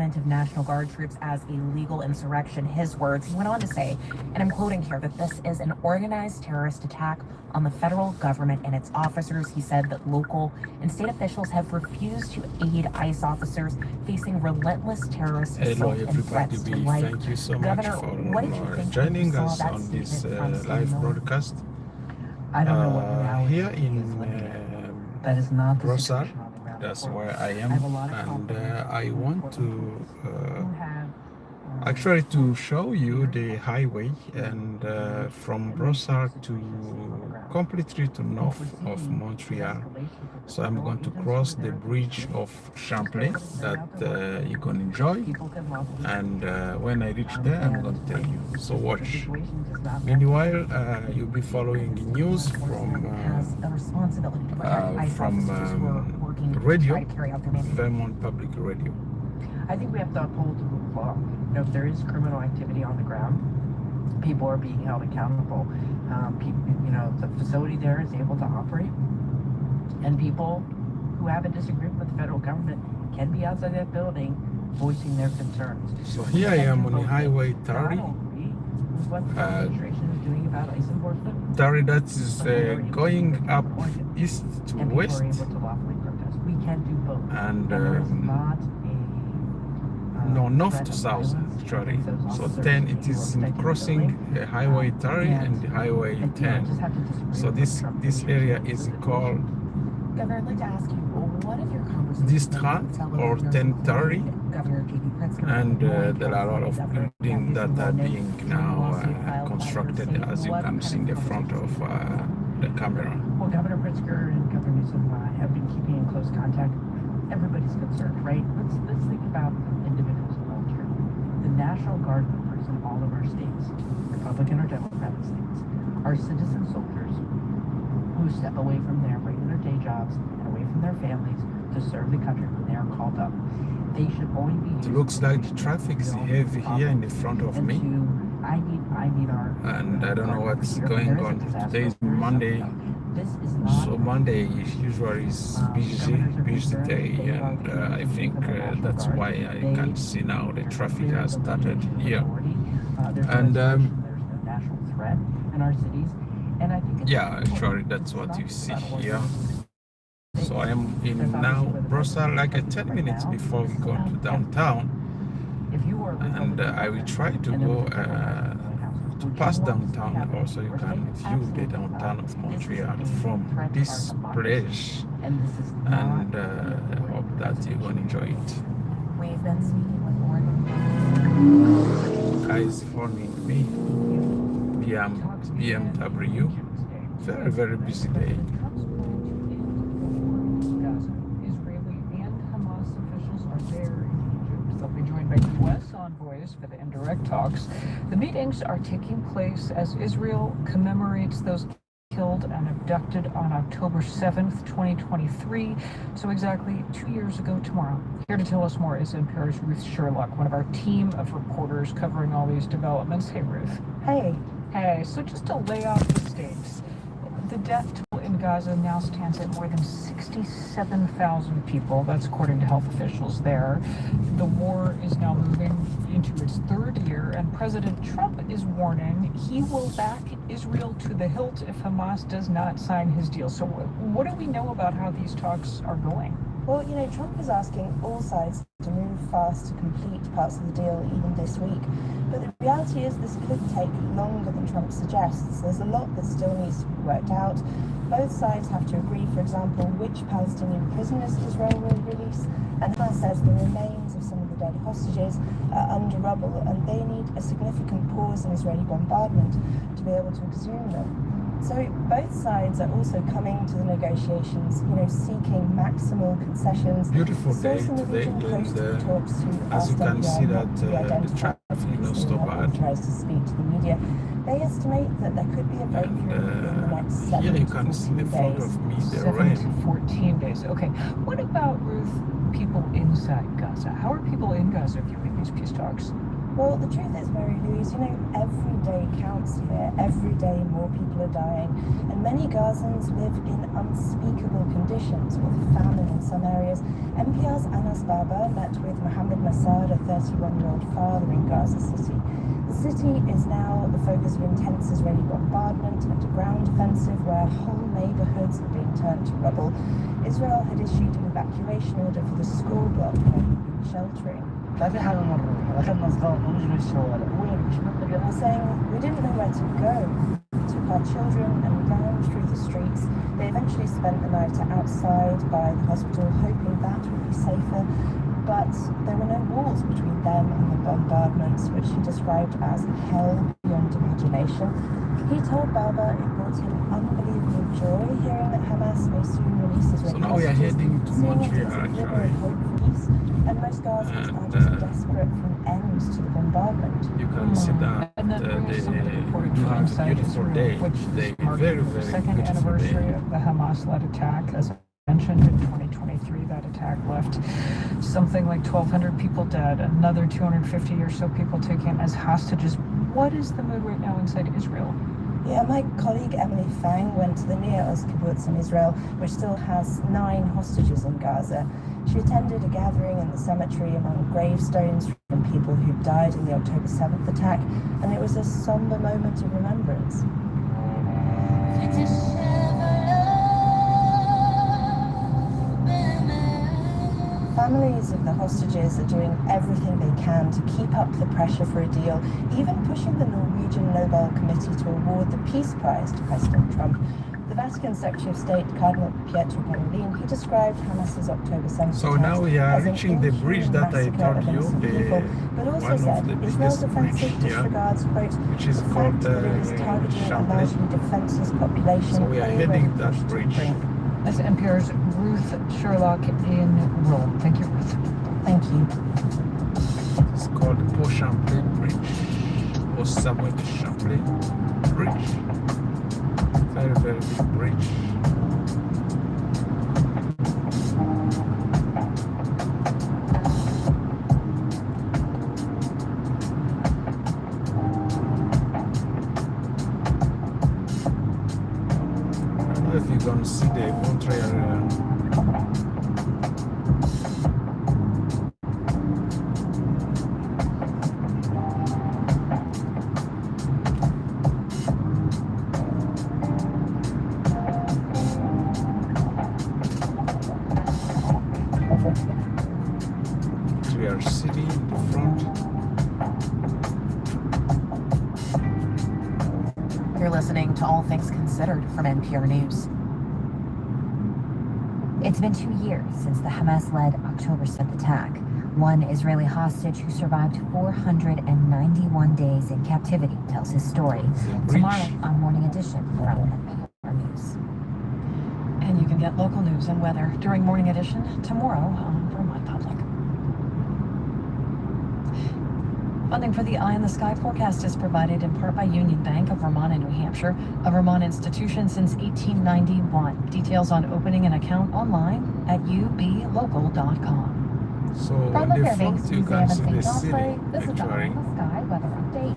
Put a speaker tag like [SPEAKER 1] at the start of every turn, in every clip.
[SPEAKER 1] deployment of National Guard troops as a legal insurrection. His words, he went on to say, and I'm quoting here, that this is an organized terrorist attack on the federal government and its officers. He said that local and state officials have refused to aid ICE officers facing relentless terrorist assault and threats to life.
[SPEAKER 2] Thank you so
[SPEAKER 1] Governor,
[SPEAKER 2] much
[SPEAKER 1] what did you
[SPEAKER 2] for
[SPEAKER 1] think
[SPEAKER 2] joining us
[SPEAKER 1] that
[SPEAKER 2] on this
[SPEAKER 1] statement from
[SPEAKER 2] live
[SPEAKER 1] Steve Miller?
[SPEAKER 2] broadcast.
[SPEAKER 1] I don't know what reality
[SPEAKER 2] Here in
[SPEAKER 1] that is not the
[SPEAKER 2] Brossard,
[SPEAKER 1] situation on the ground.
[SPEAKER 2] that's where I am,
[SPEAKER 1] I have a lot of
[SPEAKER 2] and
[SPEAKER 1] confidence
[SPEAKER 2] I want to
[SPEAKER 1] you have
[SPEAKER 2] actually to show you the highway, and from Brossard to completely to north of Montreal. So I'm going to cross the bridge of Champlain that you can enjoy, and when I reach there I'm going to tell you, so watch. Meanwhile you'll be following the news from radio, Vermont Public Radio.
[SPEAKER 1] I think we have to uphold the rule of law. You know, if there is criminal activity on the ground, people are being held accountable. The facility there is able to operate, and people who have a disagreement with the federal government can be outside that building voicing their concerns.
[SPEAKER 2] So here I am on the highway Tari.
[SPEAKER 1] What the administration is doing about ICE enforcement.
[SPEAKER 2] Tari, that is going up east to
[SPEAKER 1] and
[SPEAKER 2] west.
[SPEAKER 1] People are able to lawfully protest. We can do both.
[SPEAKER 2] And
[SPEAKER 1] there is not
[SPEAKER 2] no, north to south actually. So 10, it is crossing the highway Tari and the highway 10. So this area is called
[SPEAKER 1] Governor, I'd like to ask you, what if your conversation
[SPEAKER 2] District or 10 Tari, and there are a lot of buildings that are being now constructed, as you can see in the front of the camera.
[SPEAKER 1] Well, Governor Pritzker and Governor Newsom have been keeping in close contact. Everybody's concerned, right? Let's think about individuals involved here. The National Guard members in all of our states, Republican or Democratic states, are citizen soldiers who step away from their regular day jobs and away from their families to serve the country when they are called up. They should only be used.
[SPEAKER 2] It looks like the traffic is heavy here in the front of me,
[SPEAKER 1] I need our,
[SPEAKER 2] and I don't know what's going on. Today is Monday, so Monday is usually busy day, and I think that's why I can see now the traffic has started here. And
[SPEAKER 1] there's no national threat in our cities, and I think
[SPEAKER 2] yeah, actually that's what you see here. So I am in now Brossard, like 10 minutes before we go to downtown, and I will try to go to pass downtown, also you can view the downtown of Montreal from this place, and I hope that you're going to enjoy it.
[SPEAKER 1] We've been speaking with Oregon.
[SPEAKER 2] Guys following me, BMW, very, very busy day.
[SPEAKER 3] U.S. envoys for the indirect talks. The meetings are taking place as Israel commemorates those killed and abducted on October 7th, 2023, so exactly 2 years ago tomorrow. Here to tell us more is NPR's Ruth Sherlock, one of our team of reporters covering all these developments. Hey, Ruth.
[SPEAKER 4] Hey.
[SPEAKER 3] Hey, so just to lay out the stakes, the death toll in Gaza now stands at more than 67,000 people. That's according to health officials there. The war is now moving into its third year, and President Trump is warning he will back Israel to the hilt if Hamas does not sign his deal. So what do we know about how these talks are going?
[SPEAKER 4] Well, Trump is asking all sides to move fast to complete parts of the deal even this week. But the reality is this could take longer than Trump suggests. There's a lot that still needs to be worked out. Both sides have to agree, for example, which Palestinian prisoners Israel will release. And Hamas says the remains of some of the dead hostages are under rubble, and they need a significant pause in Israeli bombardment to be able to exhume them. So both sides are also coming to the negotiations, seeking maximal concessions.
[SPEAKER 2] Beautiful day today, and as you can see that the traffic is not so bad.
[SPEAKER 4] Tries to speak to the media. They estimate that there could be a breakthrough in the next 7
[SPEAKER 2] here you
[SPEAKER 4] to
[SPEAKER 2] can see
[SPEAKER 4] 14
[SPEAKER 2] the front
[SPEAKER 4] days.
[SPEAKER 2] of me, the
[SPEAKER 3] 7
[SPEAKER 2] rain.
[SPEAKER 3] to 14 days. Okay. What about, Ruth, people inside Gaza? How are people in Gaza viewing these peace talks?
[SPEAKER 4] Well, the truth is, Mary Louise, every day counts here. Every day more people are dying. And many Gazans live in unspeakable conditions, with famine in some areas. NPR's Anas Baba met with Mohammed Massad, a 31-year-old father in Gaza City. The city is now the focus of intense Israeli bombardment and a ground offensive where whole neighborhoods are being turned to rubble. Israel had issued an evacuation order for the school block where he'd been sheltering.
[SPEAKER 1] ما في حاجة مرة دخلنا صغار ونجري الشوارع وين مش
[SPEAKER 4] They're
[SPEAKER 1] مدري
[SPEAKER 4] saying we didn't know where to go. We took our children and ran through the streets. They eventually spent the night outside by the hospital, hoping that would be safer. But there were no walls between them and the bombardments, which he described as hell beyond imagination. He told Baba it brought him unbelievable joy hearing that Hamas may soon release Israeli
[SPEAKER 2] So now we are
[SPEAKER 4] hostages,
[SPEAKER 2] heading to
[SPEAKER 4] seeing it
[SPEAKER 2] Montreal,
[SPEAKER 4] as a glimmer
[SPEAKER 2] actually.
[SPEAKER 4] of hope for peace. And most Gazans are just desperate for an end to the bombardment.
[SPEAKER 2] You can see that
[SPEAKER 3] And that brings something important
[SPEAKER 2] you
[SPEAKER 3] from
[SPEAKER 2] have a
[SPEAKER 3] inside
[SPEAKER 2] beautiful
[SPEAKER 3] Israel,
[SPEAKER 2] day.
[SPEAKER 3] which
[SPEAKER 2] They
[SPEAKER 3] is marking
[SPEAKER 2] very,
[SPEAKER 3] the
[SPEAKER 2] very
[SPEAKER 3] second
[SPEAKER 2] beautiful
[SPEAKER 3] anniversary
[SPEAKER 2] day.
[SPEAKER 3] of the Hamas-led attack. As I mentioned, in 2023, that attack left something like 1,200 people dead, another 250 or so people taken as hostages. What is the mood right now inside Israel?
[SPEAKER 4] Yeah, my colleague Emily Fang went to the Nir Oz kibbutz in Israel, which still has 9 hostages in Gaza. She attended a gathering in the cemetery among gravestones from people who died in the October 7th attack, and it was a somber moment of remembrance. Families of the hostages are doing everything they can to keep up the pressure for a deal, even pushing the Norwegian Nobel Committee to award the Peace Prize to President Trump. The Vatican Secretary of State, Cardinal Pietro Parolin, he described Hamas's October 7th
[SPEAKER 2] So
[SPEAKER 4] attacks
[SPEAKER 2] now we are
[SPEAKER 4] as an
[SPEAKER 2] reaching the bridge
[SPEAKER 4] inhuman
[SPEAKER 2] that I
[SPEAKER 4] massacre
[SPEAKER 2] told
[SPEAKER 4] of
[SPEAKER 2] you,
[SPEAKER 4] innocent
[SPEAKER 2] the
[SPEAKER 4] people, but also
[SPEAKER 2] one
[SPEAKER 4] said
[SPEAKER 2] of the
[SPEAKER 4] Israel's
[SPEAKER 2] biggest
[SPEAKER 4] offensive
[SPEAKER 2] bridge here,
[SPEAKER 4] disregards, quote,
[SPEAKER 2] which is
[SPEAKER 4] the
[SPEAKER 2] called
[SPEAKER 4] fact that it is targeting a
[SPEAKER 2] Champlain.
[SPEAKER 4] largely defenseless population
[SPEAKER 2] So we are
[SPEAKER 4] already
[SPEAKER 2] heading that
[SPEAKER 4] pushed to the
[SPEAKER 2] bridge.
[SPEAKER 4] brink.
[SPEAKER 3] That's NPR's Ruth Sherlock in Rome. Thank you, Ruth.
[SPEAKER 4] Thank you.
[SPEAKER 2] It's called Port Champlain Bridge or Samuel Champlain Bridge. Very, very big bridge. I don't know if you're gonna see the Montreal. Montreal City in the front.
[SPEAKER 5] You're listening to All Things Considered from NPR News. It's been 2 years since the Hamas-led October 7th attack. One Israeli hostage who survived 491 days in captivity tells his story. Tomorrow on Morning Edition from NPR News.
[SPEAKER 3] And you can get local news and weather during Morning Edition tomorrow on Vermont Public. Funding for the Eye in the Sky forecast is provided in part by Union Bank of Vermont and New Hampshire, a Vermont institution since 1891. Details on opening an account online at ublocal.com.
[SPEAKER 2] So
[SPEAKER 5] From
[SPEAKER 2] in
[SPEAKER 5] the
[SPEAKER 2] the
[SPEAKER 5] Fairbanks
[SPEAKER 2] front you
[SPEAKER 5] Museum
[SPEAKER 2] can
[SPEAKER 5] in
[SPEAKER 2] see
[SPEAKER 5] St.
[SPEAKER 2] the
[SPEAKER 5] John's
[SPEAKER 2] city
[SPEAKER 5] Way, this is the Eye
[SPEAKER 2] actually.
[SPEAKER 5] in the Sky weather update.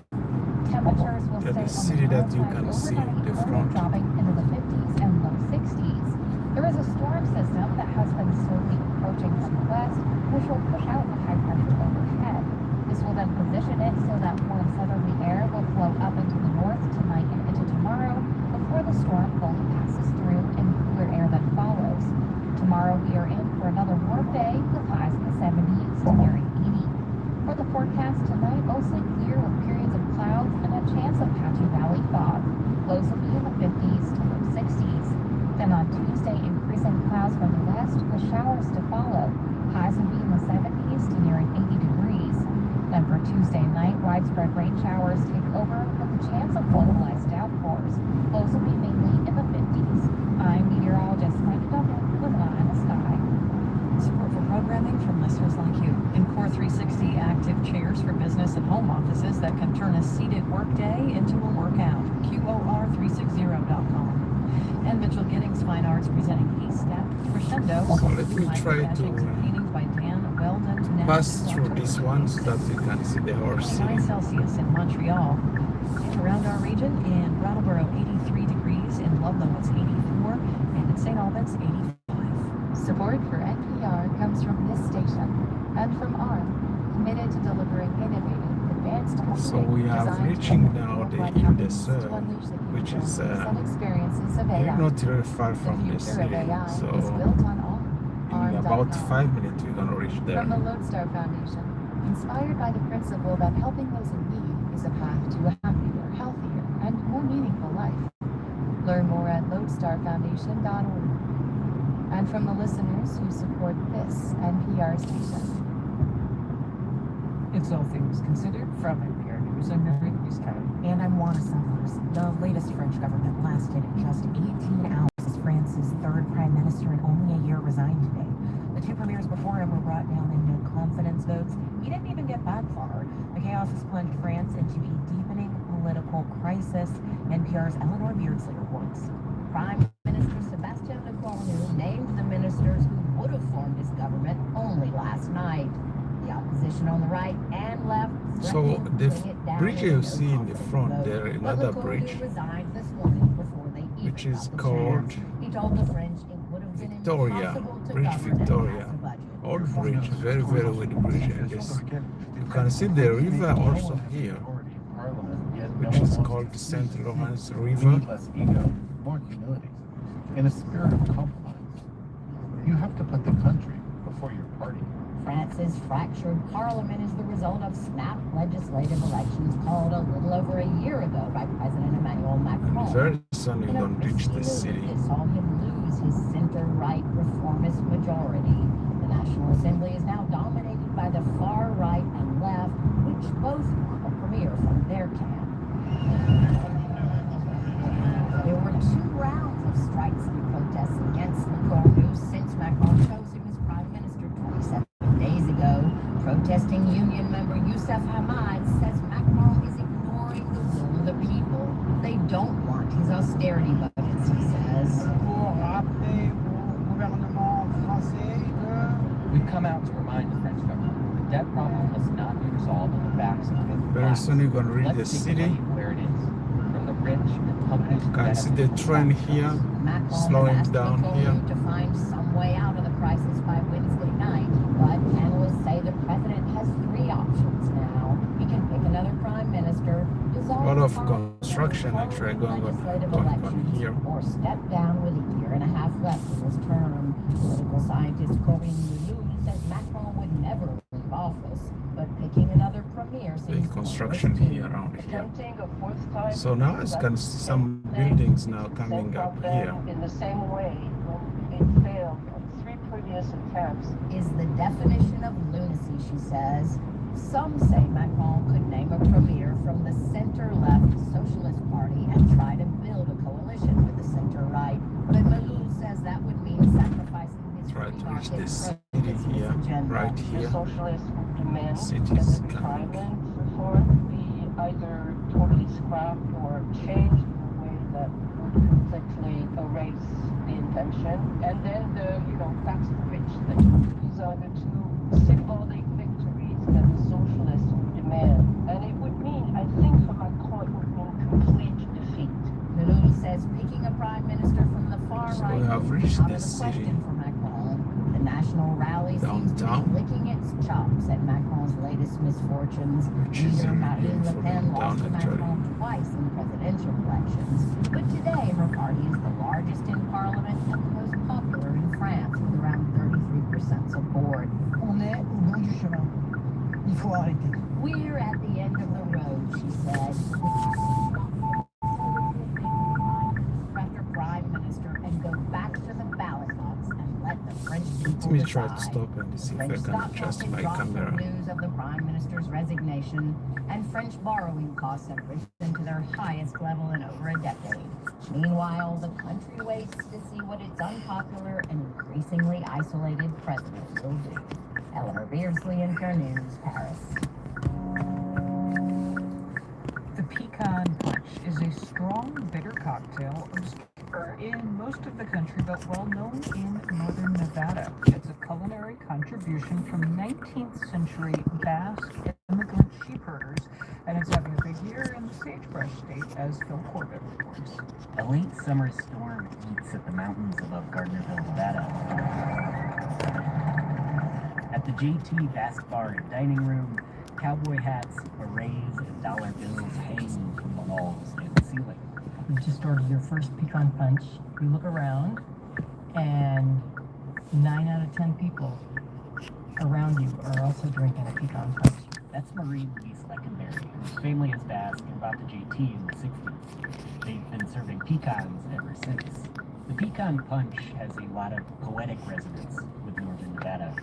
[SPEAKER 5] Temperatures will
[SPEAKER 2] Yeah,
[SPEAKER 5] stay
[SPEAKER 2] the
[SPEAKER 5] on
[SPEAKER 2] city
[SPEAKER 5] the
[SPEAKER 2] that
[SPEAKER 5] low
[SPEAKER 2] you
[SPEAKER 5] side
[SPEAKER 2] can see
[SPEAKER 5] overnight,
[SPEAKER 2] in the
[SPEAKER 5] only
[SPEAKER 2] front.
[SPEAKER 5] dropping into the 50s and low 60s. There is a storm system that has been slowly approaching from the west, which will push out the high pressure overhead. This will then position it so that warm southerly air will flow up into the north tonight and into tomorrow before the storm fully passes through and cooler air then follows. Tomorrow we are in for another warm day with highs in the 70s to nearing 80. For the forecast tonight, mostly clear with periods of clouds and a chance of patchy valley fog. Lows will be in the 50s to low 60s. Then on Tuesday, increasing clouds from the west with showers to follow. Highs will be in the 70s to nearing 80 degrees. Then for Tuesday night, widespread rain showers take over with a chance of localized downpours. Lows will be mainly in the 50s. I'm meteorologist Mike Duffin with an Eye in the Sky. Support for programming from listeners like you. In Core 360, active chairs for business and home offices that can turn a seated workday into a workout. QOR360.com. And Mitchell Giddings Fine Arts presenting A Step Crescendo.
[SPEAKER 2] So let me try to
[SPEAKER 3] Paintings by Dan well done to now.
[SPEAKER 2] pass through this one so that you can see the horse
[SPEAKER 3] 29
[SPEAKER 2] city.
[SPEAKER 3] Celsius in Montreal. And around our region, in Brattleboro, 83 degrees. In Ludlow, it's 84. And in St. Albans, 85.
[SPEAKER 5] Support for NPR comes from this station and from ARM, committed to delivering innovative, advanced
[SPEAKER 2] So we are
[SPEAKER 5] designed
[SPEAKER 2] reaching
[SPEAKER 5] to
[SPEAKER 2] now the
[SPEAKER 5] provide
[SPEAKER 2] in the
[SPEAKER 5] companies to unleash the
[SPEAKER 2] which is
[SPEAKER 5] capabilities and experiences of
[SPEAKER 2] we're
[SPEAKER 5] AI.
[SPEAKER 2] not very far
[SPEAKER 5] The
[SPEAKER 2] from the
[SPEAKER 5] future of
[SPEAKER 2] city.
[SPEAKER 5] AI
[SPEAKER 2] So
[SPEAKER 5] is built on ARM.
[SPEAKER 2] in about 5 minutes we're gonna reach there.
[SPEAKER 5] From the Lodestar Foundation, inspired by the principle that helping those in need is a path to a happier, healthier, and more meaningful life. Learn more at lodestarfoundation.org. And from the listeners who support this NPR station.
[SPEAKER 3] It's All Things Considered from NPR News. I'm Mary Louise Kelly.
[SPEAKER 6] And I'm Juana Santos. The latest French government lasted just 18 hours as France's third prime minister in only a year resigned today. The two premiers before him were brought down in no confidence votes. He didn't even get that far. The chaos has plunged France into a deepening political crisis. NPR's Eleanor Beardsley reports.
[SPEAKER 7] Prime Minister Sebastien Lecornu named the ministers who would have formed his government only last night. The opposition on the right and left
[SPEAKER 2] So
[SPEAKER 7] threatening
[SPEAKER 2] the
[SPEAKER 7] putting it down
[SPEAKER 2] bridge
[SPEAKER 7] in a
[SPEAKER 2] you see in the
[SPEAKER 7] no-confidence
[SPEAKER 2] front
[SPEAKER 7] vote.
[SPEAKER 2] there,
[SPEAKER 7] But
[SPEAKER 2] another
[SPEAKER 7] Lecornu
[SPEAKER 2] bridge,
[SPEAKER 7] resigned this morning before they even
[SPEAKER 2] which is
[SPEAKER 7] got the
[SPEAKER 2] called
[SPEAKER 7] chance. He told the French it would have been
[SPEAKER 2] Victoria,
[SPEAKER 7] impossible to
[SPEAKER 2] Bridge
[SPEAKER 7] govern and
[SPEAKER 2] Victoria.
[SPEAKER 7] pass a budget.
[SPEAKER 2] Old bridge, very good bridge in this. You can see the river also here, which is called the Saint Lawrence River.
[SPEAKER 8] Less ego, more humility, in a spirit of compromise. You have to put the country before your party.
[SPEAKER 7] France's fractured parliament is the result of snap legislative elections called a little over a year ago by President Emmanuel Macron.
[SPEAKER 2] And very soon you're
[SPEAKER 7] In a
[SPEAKER 2] gonna reach
[SPEAKER 7] risky
[SPEAKER 2] the
[SPEAKER 7] move,
[SPEAKER 2] city.
[SPEAKER 7] it saw him lose his center-right reformist majority. The National Assembly is now dominated by the far right and left, which both want a premier from their camp. There were 2 rounds of strikes and protests against Lecornu since Macron chose him as prime minister 27 days ago. Protesting union member Youssef Hamad says Macron is ignoring the will of the people. They don't want his austerity budgets, he says.
[SPEAKER 1] We've come out to remind the French government the debt problem must not be resolved on the backs of the middle
[SPEAKER 2] Very
[SPEAKER 1] class.
[SPEAKER 2] soon you're gonna reach the
[SPEAKER 1] Let's take
[SPEAKER 2] city.
[SPEAKER 1] money where it is. From the rich and companies who
[SPEAKER 2] You can see
[SPEAKER 1] benefit
[SPEAKER 2] the
[SPEAKER 1] from
[SPEAKER 2] train
[SPEAKER 1] tax
[SPEAKER 2] here.
[SPEAKER 1] cuts.
[SPEAKER 7] Macron
[SPEAKER 2] Slowing
[SPEAKER 7] has asked
[SPEAKER 2] down
[SPEAKER 7] Lecornu
[SPEAKER 2] here.
[SPEAKER 7] to find some way out of the crisis by Wednesday night, but analysts say the president has 3 options now. He can pick another prime minister, dissolve
[SPEAKER 2] A lot of
[SPEAKER 7] parliament,
[SPEAKER 2] construction
[SPEAKER 7] call
[SPEAKER 2] actually
[SPEAKER 7] in
[SPEAKER 2] going
[SPEAKER 7] legislative
[SPEAKER 2] on
[SPEAKER 7] elections,
[SPEAKER 2] here.
[SPEAKER 7] or step down with a year and a half left in his term. Political scientist Corinne Lelouch says Macron would never leave office, but picking another premier
[SPEAKER 2] The
[SPEAKER 7] seems
[SPEAKER 2] construction
[SPEAKER 7] risky.
[SPEAKER 2] here around here.
[SPEAKER 9] Attempting a 4th time
[SPEAKER 2] So now it's gonna see some buildings now coming up here.
[SPEAKER 9] in the same way when it failed on 3 previous attempts.
[SPEAKER 7] Is the definition of lunacy, she says. Some say Macron could name a premier from the center-left Socialist Party and try to build a coalition with the center-right. But Lelouch says that would mean sacrificing his
[SPEAKER 2] Try to reach
[SPEAKER 7] free
[SPEAKER 2] the
[SPEAKER 7] market
[SPEAKER 2] city here,
[SPEAKER 7] agenda.
[SPEAKER 2] right
[SPEAKER 9] The
[SPEAKER 2] here.
[SPEAKER 9] socialists demand that
[SPEAKER 2] Cities
[SPEAKER 9] the
[SPEAKER 2] coming.
[SPEAKER 9] retirement reform be either totally scrapped or changed in a way that would completely erase the intention. And then the, tax the rich thing. These are the 2 symbolic victories that the socialists would demand. And it would mean, I think for Macron, it would mean complete defeat.
[SPEAKER 7] Lelouch says picking a prime minister from the far
[SPEAKER 2] So
[SPEAKER 7] right
[SPEAKER 2] we have
[SPEAKER 7] is
[SPEAKER 2] reached
[SPEAKER 7] out
[SPEAKER 2] the
[SPEAKER 7] of the
[SPEAKER 2] city.
[SPEAKER 7] question for Macron. The national rally seems to
[SPEAKER 2] Downtown.
[SPEAKER 7] be licking its chops at Macron's latest misfortunes.
[SPEAKER 2] Which is
[SPEAKER 7] Leader
[SPEAKER 2] a
[SPEAKER 7] Marine Le
[SPEAKER 2] beautiful
[SPEAKER 7] Pen lost to
[SPEAKER 2] downtown, actually.
[SPEAKER 7] Macron twice in presidential elections. But today, her party is the largest in parliament and the most popular in France, with around 33% support.
[SPEAKER 6] On est au bout du chemin. Il faut arrêter.
[SPEAKER 7] We're at the end of the road, she said. After prime minister and go back to the ballot box and let the French people
[SPEAKER 2] Let me try to
[SPEAKER 7] decide.
[SPEAKER 2] stop and see if I
[SPEAKER 7] French
[SPEAKER 2] can
[SPEAKER 7] stock
[SPEAKER 2] adjust
[SPEAKER 7] market
[SPEAKER 2] my
[SPEAKER 7] dropped with
[SPEAKER 2] camera.
[SPEAKER 7] news of the prime minister's resignation, and French borrowing costs have risen to their highest level in over a decade. Meanwhile, the country waits to see what its unpopular and increasingly isolated president will do. Eleanor Beardsley, NPR News, Paris.
[SPEAKER 3] The Pecan Punch is a strong, bitter cocktail obscure in most of the country, but well known in northern Nevada. It's a culinary primary contribution from 19th century Basque immigrant sheep herders, and it's having a big year in the sagebrush state, as Phil Corbett reports.
[SPEAKER 1] A late summer storm eats at the mountains above Gardnerville, Nevada. At the JT Basque Bar and Dining Room, cowboy hats, berets, and dollar bills hang from the walls and the ceiling.
[SPEAKER 3] You just ordered your first pecan punch. You look around, and 9 out of 10 people around you are also drinking a pecan punch.
[SPEAKER 1] That's Marie Louise Leckenberry, whose family is Basque and bought the JT in the 60s. They've been serving pecans ever since. The pecan punch has a lot of poetic resonance with northern Nevada.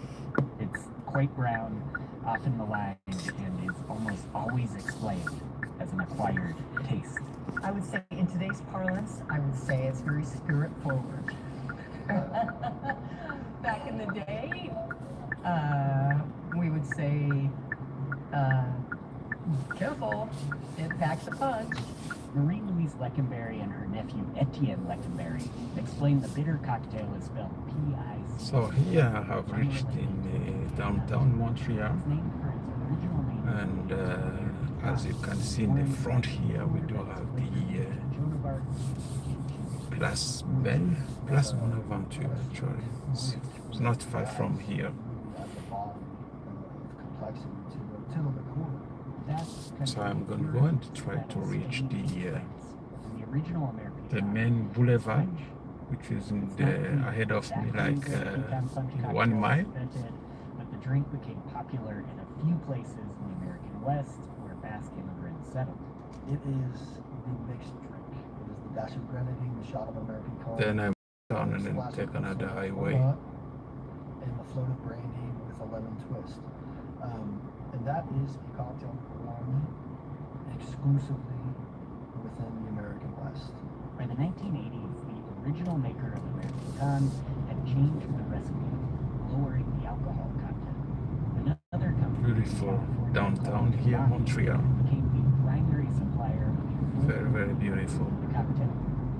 [SPEAKER 1] It's quite brown, often maligned, and is almost always explained as an acquired taste.
[SPEAKER 3] I would say, in today's parlance, I would say it's very spirit forward. Back in the day, we would say, careful, it packs a punch.
[SPEAKER 1] Marie Louise Leckenberry and her nephew Etienne Leckenberry explain the bitter cocktail is spelled P-I-C.
[SPEAKER 2] So here I have reached in downtown Montreal,
[SPEAKER 1] It's named for its original name.
[SPEAKER 2] and as you can see in the front here, we do have the
[SPEAKER 1] Joan of Arc.
[SPEAKER 2] Place Belle, Place Bonaventure actually. It's not far from here.
[SPEAKER 8] At the bottom of complexity to the core.
[SPEAKER 2] So I'm going to try to reach the
[SPEAKER 1] original American
[SPEAKER 2] the main boulevard, which is in the ahead of me, like 1 mile.
[SPEAKER 1] But the drink became popular in a few places in the American West where Basque immigrants settled.
[SPEAKER 8] It is the mixed drink. It is the dash of grenadine, the shot of American color.
[SPEAKER 2] Then I down and then take another highway.
[SPEAKER 8] And the float of brandy with a lemon twist. And that is a cocktail born exclusively within the American West.
[SPEAKER 1] By the 1980s, the original maker of American Pecan had changed the recipe, lowering the alcohol content. Another company,
[SPEAKER 2] Beautiful downtown here, Montreal.
[SPEAKER 1] became the primary supplier of a
[SPEAKER 2] Very, very beautiful.
[SPEAKER 1] cocktail.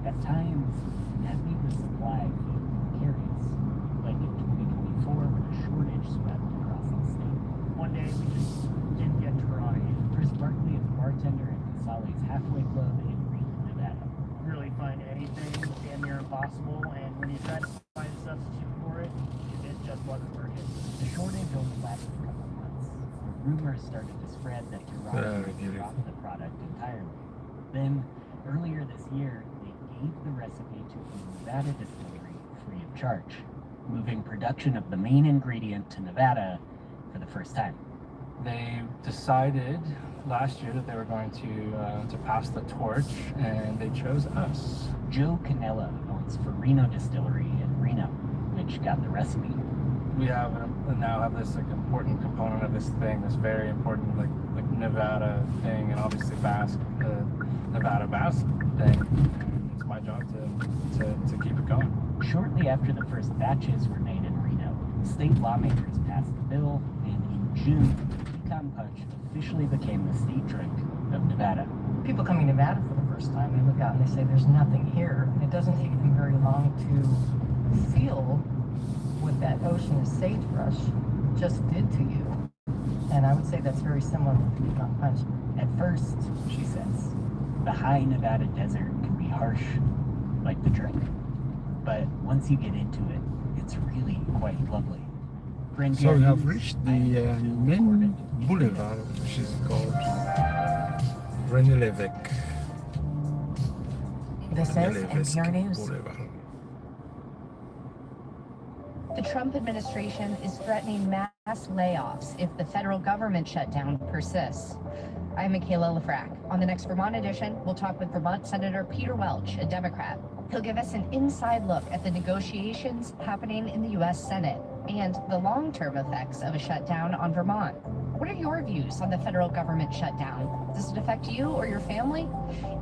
[SPEAKER 1] At times, that made the supply feel precarious, like in 2024 when a shortage swept across the state.
[SPEAKER 10] One day we just didn't get Toronto.
[SPEAKER 1] Chris Barkley is a bartender at Casale's Halfway Club in Reno, Nevada.
[SPEAKER 10] Really find anything damn near impossible, and when you try to find a substitute for it, it just wasn't working.
[SPEAKER 1] The shortage only lasted a couple of months. Rumors started to spread that Toronto
[SPEAKER 2] Very beautiful.
[SPEAKER 1] dropped the product entirely. Then, earlier this year, they gave the recipe to a Nevada distillery free of charge, moving production of the main ingredient to Nevada for the first time.
[SPEAKER 11] They decided last year that they were going to pass the torch, and they chose us.
[SPEAKER 1] Joe Canella owns Farino Distillery in Reno, which got the recipe.
[SPEAKER 11] We now have this like important component of this thing, this very important like Nevada thing, and obviously Nevada Basque thing. And it's my job to keep it going.
[SPEAKER 1] Shortly after the first batches were made in Reno, state lawmakers passed the bill, and in June, pecan punch officially became the state drink of Nevada.
[SPEAKER 3] People coming to Nevada for the first time, they look out and they say, there's nothing here. And it doesn't take them very long to feel what that ocean of sagebrush just did to you. And I would say that's very similar to pecan punch.
[SPEAKER 1] At first, she says, the high Nevada desert can be harsh, like the drink. But once you get into it, it's really quite lovely.
[SPEAKER 2] So we have reached the main boulevard, which is called René Lévesque.
[SPEAKER 6] This is NPR News.
[SPEAKER 2] Boulevard.
[SPEAKER 7] The Trump administration is threatening mass layoffs if the federal government shutdown persists. I'm Michaela Lafrac. On the next Vermont edition, we'll talk with Vermont Senator Peter Welch, a Democrat. He'll give us an inside look at the negotiations happening in the U.S. Senate and the long-term effects of a shutdown on Vermont. What are your views on the federal government shutdown? Does it affect you or your family?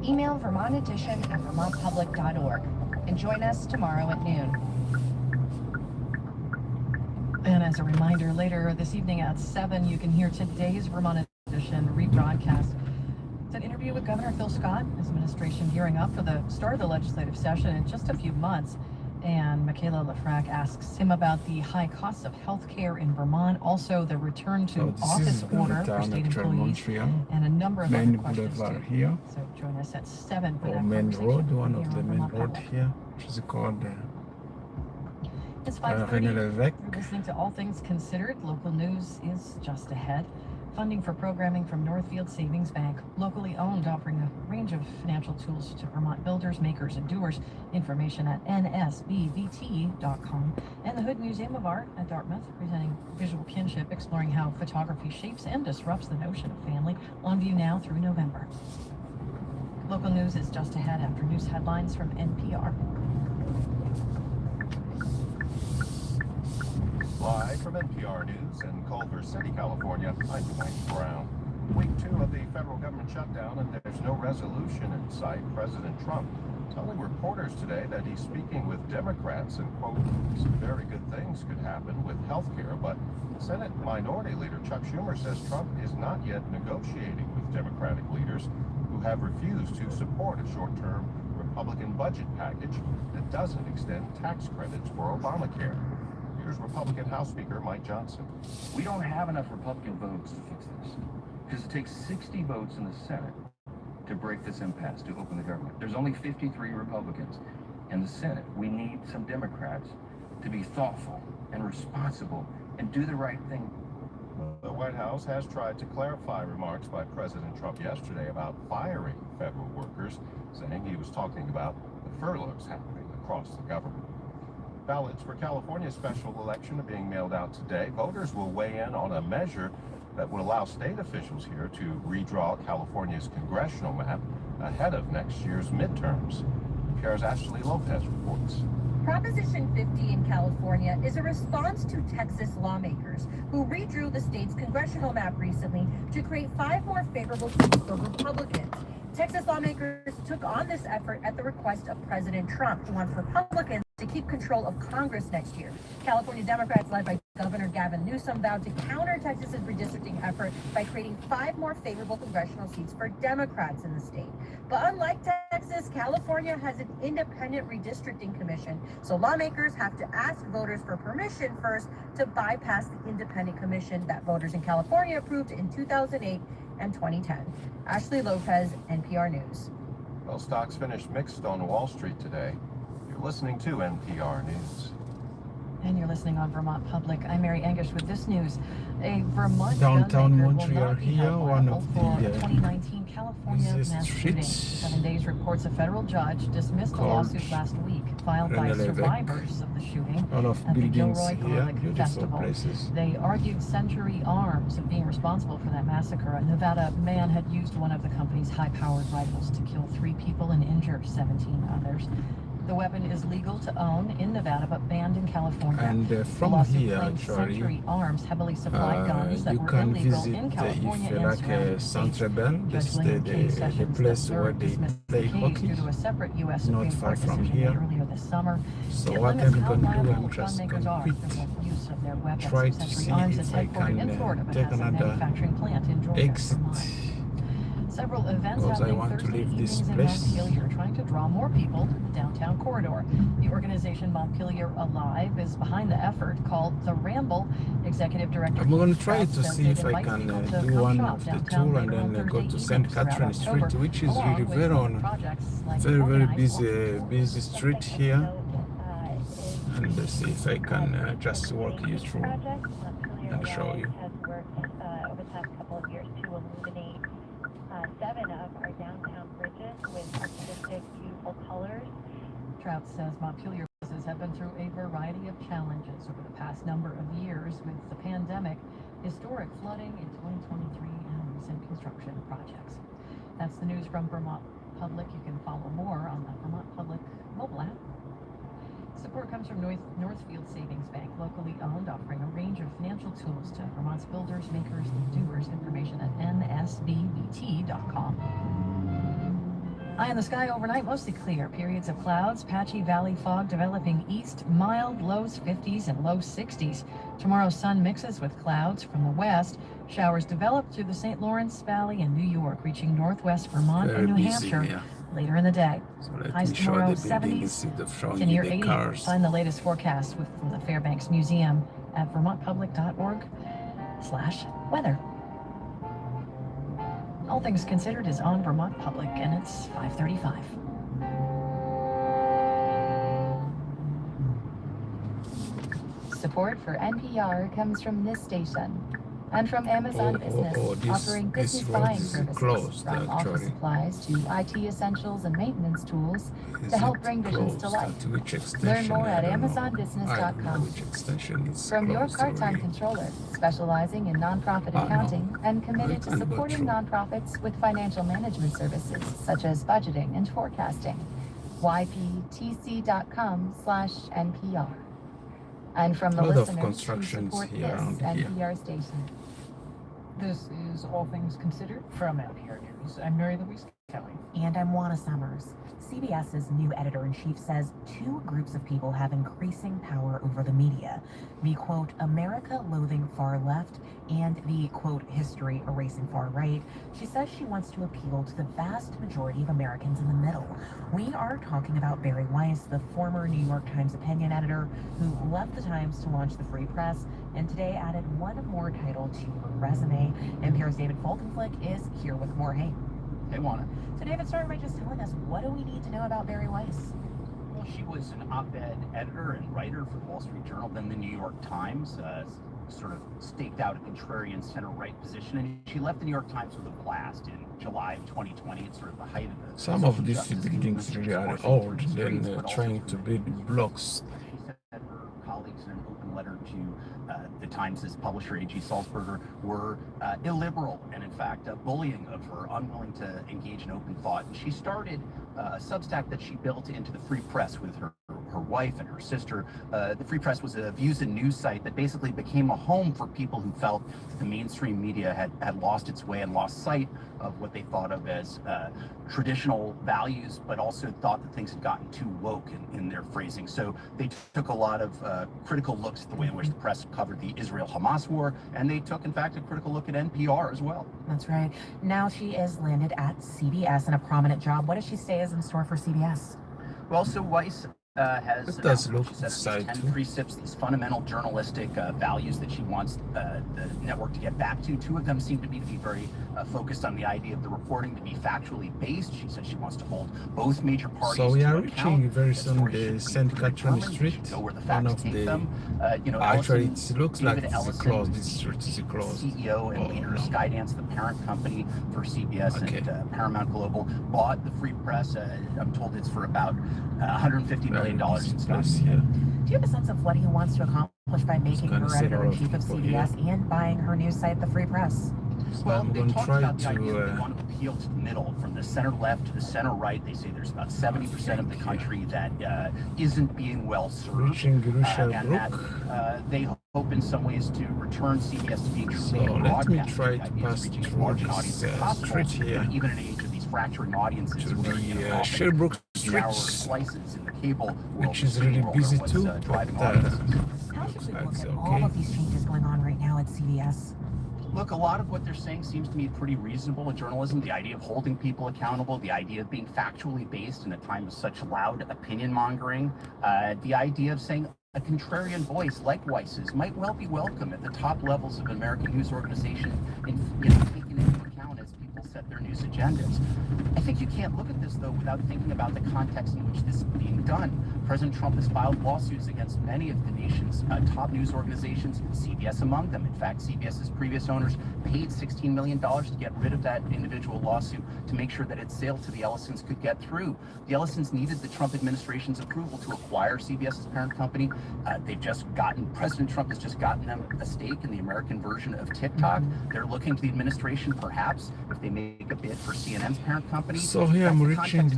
[SPEAKER 7] Email Vermont Edition at vermontpublic.org and join us tomorrow at noon.
[SPEAKER 3] And as a reminder, later this evening at 7, you can hear today's Vermont Edition rebroadcast. It's an interview with Governor Phil Scott, his administration gearing up for the start of the legislative session in just a few months. And Michaela Lafrac asks him about the high costs of healthcare in Vermont, also the return to
[SPEAKER 2] So this
[SPEAKER 3] office
[SPEAKER 2] is
[SPEAKER 3] order for
[SPEAKER 2] downtown
[SPEAKER 3] state
[SPEAKER 2] actual
[SPEAKER 3] employees,
[SPEAKER 2] Montreal.
[SPEAKER 3] and a number of other
[SPEAKER 2] Main
[SPEAKER 3] questions
[SPEAKER 2] boulevard
[SPEAKER 3] too.
[SPEAKER 2] here,
[SPEAKER 3] So join us at 7 for
[SPEAKER 2] or
[SPEAKER 3] that
[SPEAKER 2] main
[SPEAKER 3] conversation
[SPEAKER 2] road, one
[SPEAKER 3] here
[SPEAKER 2] of the
[SPEAKER 3] on
[SPEAKER 2] main
[SPEAKER 3] Vermont
[SPEAKER 2] road
[SPEAKER 3] Public.
[SPEAKER 2] here, which is called
[SPEAKER 3] It's
[SPEAKER 2] René
[SPEAKER 3] 5:30.
[SPEAKER 2] Lévesque.
[SPEAKER 3] You're listening to All Things Considered. Local news is just ahead. Funding for programming from Northfield Savings Bank, locally owned, offering a range of financial tools to Vermont builders, makers, and doers. Information at nsbvt.com. And the Hood Museum of Art at Dartmouth, presenting Visual Kinship, exploring how photography shapes and disrupts the notion of family. On view now through November. Local news is just ahead after news headlines from NPR.
[SPEAKER 12] Live from NPR News in Culver City, California, I'm Dwayne Brown. Week 2 of the federal government shutdown, and there's no resolution in sight. President Trump telling reporters today that he's speaking with Democrats and, quote, some very good things could happen with health care. But Senate Minority Leader Chuck Schumer says Trump is not yet negotiating with Democratic leaders who have refused to support a short-term Republican budget package that doesn't extend tax credits for Obamacare. Here's Republican House Speaker Mike Johnson.
[SPEAKER 13] We don't have enough Republican votes to fix this, because it takes 60 votes in the Senate to break this impasse, to open the government. There's only 53 Republicans in the Senate. We need some Democrats to be thoughtful and responsible and do the right thing.
[SPEAKER 12] The White House has tried to clarify remarks by President Trump yesterday about firing federal workers, saying he was talking about the furloughs happening across the government. Ballots for California's special election are being mailed out today. Voters will weigh in on a measure that would allow state officials here to redraw California's congressional map ahead of next year's midterms. NPR's Ashley Lopez reports.
[SPEAKER 14] Proposition 50 in California is a response to Texas lawmakers who redrew the state's congressional map recently to create 5 more favorable seats for Republicans. Texas lawmakers took on this effort at the request of President Trump, who wants Republicans to keep control of Congress next year. California Democrats, led by Governor Gavin Newsom, vowed to counter Texas's redistricting effort by creating 5 more favorable congressional seats for Democrats in the state. But unlike Texas, California has an independent redistricting commission, so lawmakers have to ask voters for permission first to bypass the independent commission that voters in California approved in 2008 and 2010. Ashley Lopez, NPR News.
[SPEAKER 12] Well, stocks finished mixed on Wall Street today. You're listening to NPR News.
[SPEAKER 3] And you're listening on Vermont Public. I'm Mary Angish with this news. A Vermont
[SPEAKER 2] Downtown
[SPEAKER 3] gunmaker will
[SPEAKER 2] Montreal
[SPEAKER 3] not be
[SPEAKER 2] here,
[SPEAKER 3] held
[SPEAKER 2] one
[SPEAKER 3] liable
[SPEAKER 2] of
[SPEAKER 3] for
[SPEAKER 2] the
[SPEAKER 3] a 2019 California
[SPEAKER 2] busiest
[SPEAKER 3] mass shooting.
[SPEAKER 2] streets
[SPEAKER 3] 7 days reports a federal judge dismissed a
[SPEAKER 2] called
[SPEAKER 3] lawsuit last week filed by
[SPEAKER 2] René Lévesque.
[SPEAKER 3] survivors of the shooting
[SPEAKER 2] All of
[SPEAKER 3] at the
[SPEAKER 2] buildings
[SPEAKER 3] Gilroy
[SPEAKER 2] here,
[SPEAKER 3] Garlic
[SPEAKER 2] beautiful
[SPEAKER 3] Festival.
[SPEAKER 2] places.
[SPEAKER 3] They argued Century Arms of being responsible for that massacre. A Nevada man had used one of the company's high-powered rifles to kill 3 people and injure 17 others. The weapon is legal to own in Nevada, but banned in California.
[SPEAKER 2] And
[SPEAKER 3] The
[SPEAKER 2] from
[SPEAKER 3] lawsuit
[SPEAKER 2] here,
[SPEAKER 3] claimed
[SPEAKER 2] actually,
[SPEAKER 3] Century Arms heavily supplied guns that
[SPEAKER 2] you
[SPEAKER 3] were
[SPEAKER 2] can
[SPEAKER 3] illegal
[SPEAKER 2] visit
[SPEAKER 3] in California
[SPEAKER 2] if you
[SPEAKER 3] and
[SPEAKER 2] like
[SPEAKER 3] surrounding states.
[SPEAKER 2] Centre Bell. This
[SPEAKER 3] Judge
[SPEAKER 2] is
[SPEAKER 3] William K.
[SPEAKER 2] the
[SPEAKER 3] Sessions
[SPEAKER 2] place
[SPEAKER 3] III
[SPEAKER 2] where they
[SPEAKER 3] dismissed the
[SPEAKER 2] play
[SPEAKER 3] case
[SPEAKER 2] hockey.
[SPEAKER 3] due to a separate U.S.
[SPEAKER 2] Not
[SPEAKER 3] Supreme
[SPEAKER 2] far
[SPEAKER 3] Court
[SPEAKER 2] from
[SPEAKER 3] decision
[SPEAKER 2] here.
[SPEAKER 3] earlier this summer.
[SPEAKER 2] So
[SPEAKER 3] It
[SPEAKER 2] what
[SPEAKER 3] limits
[SPEAKER 2] I'm
[SPEAKER 3] how
[SPEAKER 2] going to do,
[SPEAKER 3] liable
[SPEAKER 2] I'm just
[SPEAKER 3] gunmakers
[SPEAKER 2] going to
[SPEAKER 3] are
[SPEAKER 2] quit.
[SPEAKER 3] for the use of their weapons.
[SPEAKER 2] Try to
[SPEAKER 3] Century
[SPEAKER 2] see
[SPEAKER 3] Arms
[SPEAKER 2] if
[SPEAKER 3] is
[SPEAKER 2] I
[SPEAKER 3] headquartered in
[SPEAKER 2] can
[SPEAKER 3] Florida, but
[SPEAKER 2] take
[SPEAKER 3] has a
[SPEAKER 2] another
[SPEAKER 3] manufacturing plant in Georgia,
[SPEAKER 2] exit.
[SPEAKER 3] Vermont. Several events
[SPEAKER 2] Because I
[SPEAKER 3] happening
[SPEAKER 2] want to
[SPEAKER 3] Thursday
[SPEAKER 2] leave this
[SPEAKER 3] evenings in
[SPEAKER 2] place.
[SPEAKER 3] Montpelier, trying to draw more people to the downtown corridor. The organization Montpelier Alive is behind the effort, called The Ramble. Executive Director
[SPEAKER 2] I'm going to
[SPEAKER 3] Keith
[SPEAKER 2] try
[SPEAKER 3] Strauss
[SPEAKER 2] to
[SPEAKER 3] says
[SPEAKER 2] see
[SPEAKER 3] they'd
[SPEAKER 2] if I
[SPEAKER 3] invite
[SPEAKER 2] can
[SPEAKER 3] people to
[SPEAKER 2] do
[SPEAKER 3] come
[SPEAKER 2] one
[SPEAKER 3] shop
[SPEAKER 2] of the
[SPEAKER 3] downtown
[SPEAKER 2] tour
[SPEAKER 3] later
[SPEAKER 2] and
[SPEAKER 3] on
[SPEAKER 2] then go
[SPEAKER 3] Thursday
[SPEAKER 2] to St.
[SPEAKER 3] evenings throughout
[SPEAKER 2] Catherine Street,
[SPEAKER 3] October,
[SPEAKER 2] which is
[SPEAKER 3] along
[SPEAKER 2] really
[SPEAKER 3] with
[SPEAKER 2] very on
[SPEAKER 3] projects like
[SPEAKER 2] very
[SPEAKER 3] organized
[SPEAKER 2] busy street here. And let's see if I can just walk you through and show you.
[SPEAKER 15] Has worked over the past couple of years to illuminate 7 of our downtown bridges with artistic, beautiful colors.
[SPEAKER 3] Trout says Montpelier businesses have been through a variety of challenges over the past number of years with the pandemic, historic flooding in 2023, and recent construction projects. That's the news from Vermont Public. You can follow more on the Vermont Public mobile app. Support comes from Northfield Savings Bank, locally owned, offering a range of financial tools to Vermont's builders, makers, and doers. Information at nsbvt.com. Eye in the sky overnight, mostly clear. Periods of clouds, patchy valley fog developing east, mild lows 50s and low 60s. Tomorrow, sun mixes with clouds from the west. Showers develop through the St. Lawrence Valley and New York, reaching northwest Vermont
[SPEAKER 2] Very
[SPEAKER 3] and New
[SPEAKER 2] busy,
[SPEAKER 3] Hampshire
[SPEAKER 2] yeah.
[SPEAKER 3] later in the day.
[SPEAKER 2] So let
[SPEAKER 3] Highs
[SPEAKER 2] me show
[SPEAKER 3] tomorrow,
[SPEAKER 2] the building
[SPEAKER 3] 70s
[SPEAKER 2] instead of showing
[SPEAKER 3] to
[SPEAKER 2] you
[SPEAKER 3] near
[SPEAKER 2] the
[SPEAKER 3] 80.
[SPEAKER 2] cars.
[SPEAKER 3] Find the latest forecast from the Fairbanks Museum at vermontpublic.org/weather. All Things Considered is on Vermont Public, and it's 5:35.
[SPEAKER 16] Support for NPR comes from this station and from Amazon Business, offering business buying services
[SPEAKER 2] closed,
[SPEAKER 16] from office
[SPEAKER 2] actually.
[SPEAKER 16] supplies to IT essentials and maintenance tools to help bring visions to life.
[SPEAKER 2] To which extension?
[SPEAKER 16] Learn more at
[SPEAKER 2] I don't know
[SPEAKER 16] amazonbusiness.com.
[SPEAKER 2] which extension is
[SPEAKER 16] From your
[SPEAKER 2] closed
[SPEAKER 16] part-time
[SPEAKER 2] already.
[SPEAKER 16] controller, specializing in nonprofit accounting and committed to supporting nonprofits with financial management services such as budgeting and forecasting. yptc.com/NPR. And from the
[SPEAKER 2] A lot of
[SPEAKER 16] listeners who
[SPEAKER 2] constructions
[SPEAKER 16] support
[SPEAKER 2] here
[SPEAKER 16] this
[SPEAKER 2] around here.
[SPEAKER 16] NPR station.
[SPEAKER 3] This is All Things Considered from NPR News. I'm Mary Louise Kelly.
[SPEAKER 6] And I'm Juana Summers. CBS's new editor-in-chief says two groups of people have increasing power over the media. The, quote, America loathing far left and the, quote, history erasing far right. She says she wants to appeal to the vast majority of Americans in the middle. We are talking about Barry Weiss, the former New York Times opinion editor who left the Times to launch the Free Press and today added one more title to her resume. NPR's David Folkenflik is here with more. Hey.
[SPEAKER 17] Hey, Juana.
[SPEAKER 6] So David, start by just telling us, what do we need to know about Barry Weiss?
[SPEAKER 17] Well, she was an op-ed editor and writer for the Wall Street Journal, then the New York Times, sort of staked out a contrarian center-right position, and she left the New York Times with a blast in July of 2020. It's sort of the height of the
[SPEAKER 2] Some of these buildings really are old, then trying to build blocks.
[SPEAKER 17] She said her colleagues in an open letter to the Times' publisher, A.G. Salzberger, were illiberal and, in fact, bullying of her, unwilling to engage in open thought. And she started a Substack that she built into the Free Press with her wife and her sister. The Free Press was a views and news site that basically became a home for people who felt the mainstream media had lost its way and lost sight of what they thought of as traditional values, but also thought that things had gotten too woke in their phrasing. So they took a lot of critical looks at the way in which the press covered the Israel-Hamas war, and they took, in fact, a critical look at NPR as well.
[SPEAKER 6] That's right. Now she is landed at CBS in a prominent job. What does she say is in store for CBS?
[SPEAKER 17] Well, so Weiss has
[SPEAKER 2] It does look
[SPEAKER 17] she says
[SPEAKER 2] side
[SPEAKER 17] these 10
[SPEAKER 2] too.
[SPEAKER 17] precepts, these fundamental journalistic values that she wants the network to get back to. Two of them seem to be very focused on the idea of the reporting to be factually based. She says she wants to hold both major parties
[SPEAKER 2] So we
[SPEAKER 17] to
[SPEAKER 2] are
[SPEAKER 17] account.
[SPEAKER 2] reaching very soon the St. Catherine Street, one of the, actually it looks like it's closed, this street is closed.
[SPEAKER 17] CEO and leader of Skydance, the parent company for CBS and Paramount Global, bought the Free Press. I'm told it's for about $150 million in stock.
[SPEAKER 6] Do you have a sense of what he wants to accomplish by making her editor-in-chief of CBS and buying her news site, the Free Press?
[SPEAKER 17] Well, they talked about the idea that they want to appeal to the middle, from the center left to the center right. They say there's about 70% of the country that isn't being well served, and that they hope in some ways to return CBS to being truly a
[SPEAKER 2] let me
[SPEAKER 17] broadcast.
[SPEAKER 2] try to pass
[SPEAKER 17] reaching as
[SPEAKER 2] through
[SPEAKER 17] large an
[SPEAKER 2] this
[SPEAKER 17] audience as possible,
[SPEAKER 2] street here
[SPEAKER 17] even in an age of these fracturing audiences,
[SPEAKER 2] to
[SPEAKER 17] where,
[SPEAKER 2] the Sherbrooke
[SPEAKER 17] narrower
[SPEAKER 2] Street,
[SPEAKER 17] slices in the cable
[SPEAKER 2] which is really busy too,
[SPEAKER 17] driving
[SPEAKER 2] but
[SPEAKER 6] How should we look at all of these changes going on right now at CBS?
[SPEAKER 17] Look, a lot of what they're saying seems to me pretty reasonable in journalism. The idea of holding people accountable, the idea of being factually based in a time of such loud opinion mongering, the idea of saying a contrarian voice like Weiss's might well be welcome at the top levels of an American news organization and taken into account as people set their news agendas. I think you can't look at this, though, without thinking about the context in which this is being done. President Trump has filed lawsuits against many of the nation's top news organizations, CBS among them. In fact, CBS's previous owners paid $16 million to get rid of that individual lawsuit to make sure that its sale to the Ellisons could get through. The Ellisons needed the Trump administration's approval to acquire CBS's parent company. President Trump has just gotten them a stake in the American version of TikTok. They're looking to the administration, perhaps, if they make a bid for CNN's parent company.
[SPEAKER 2] So here I'm reaching the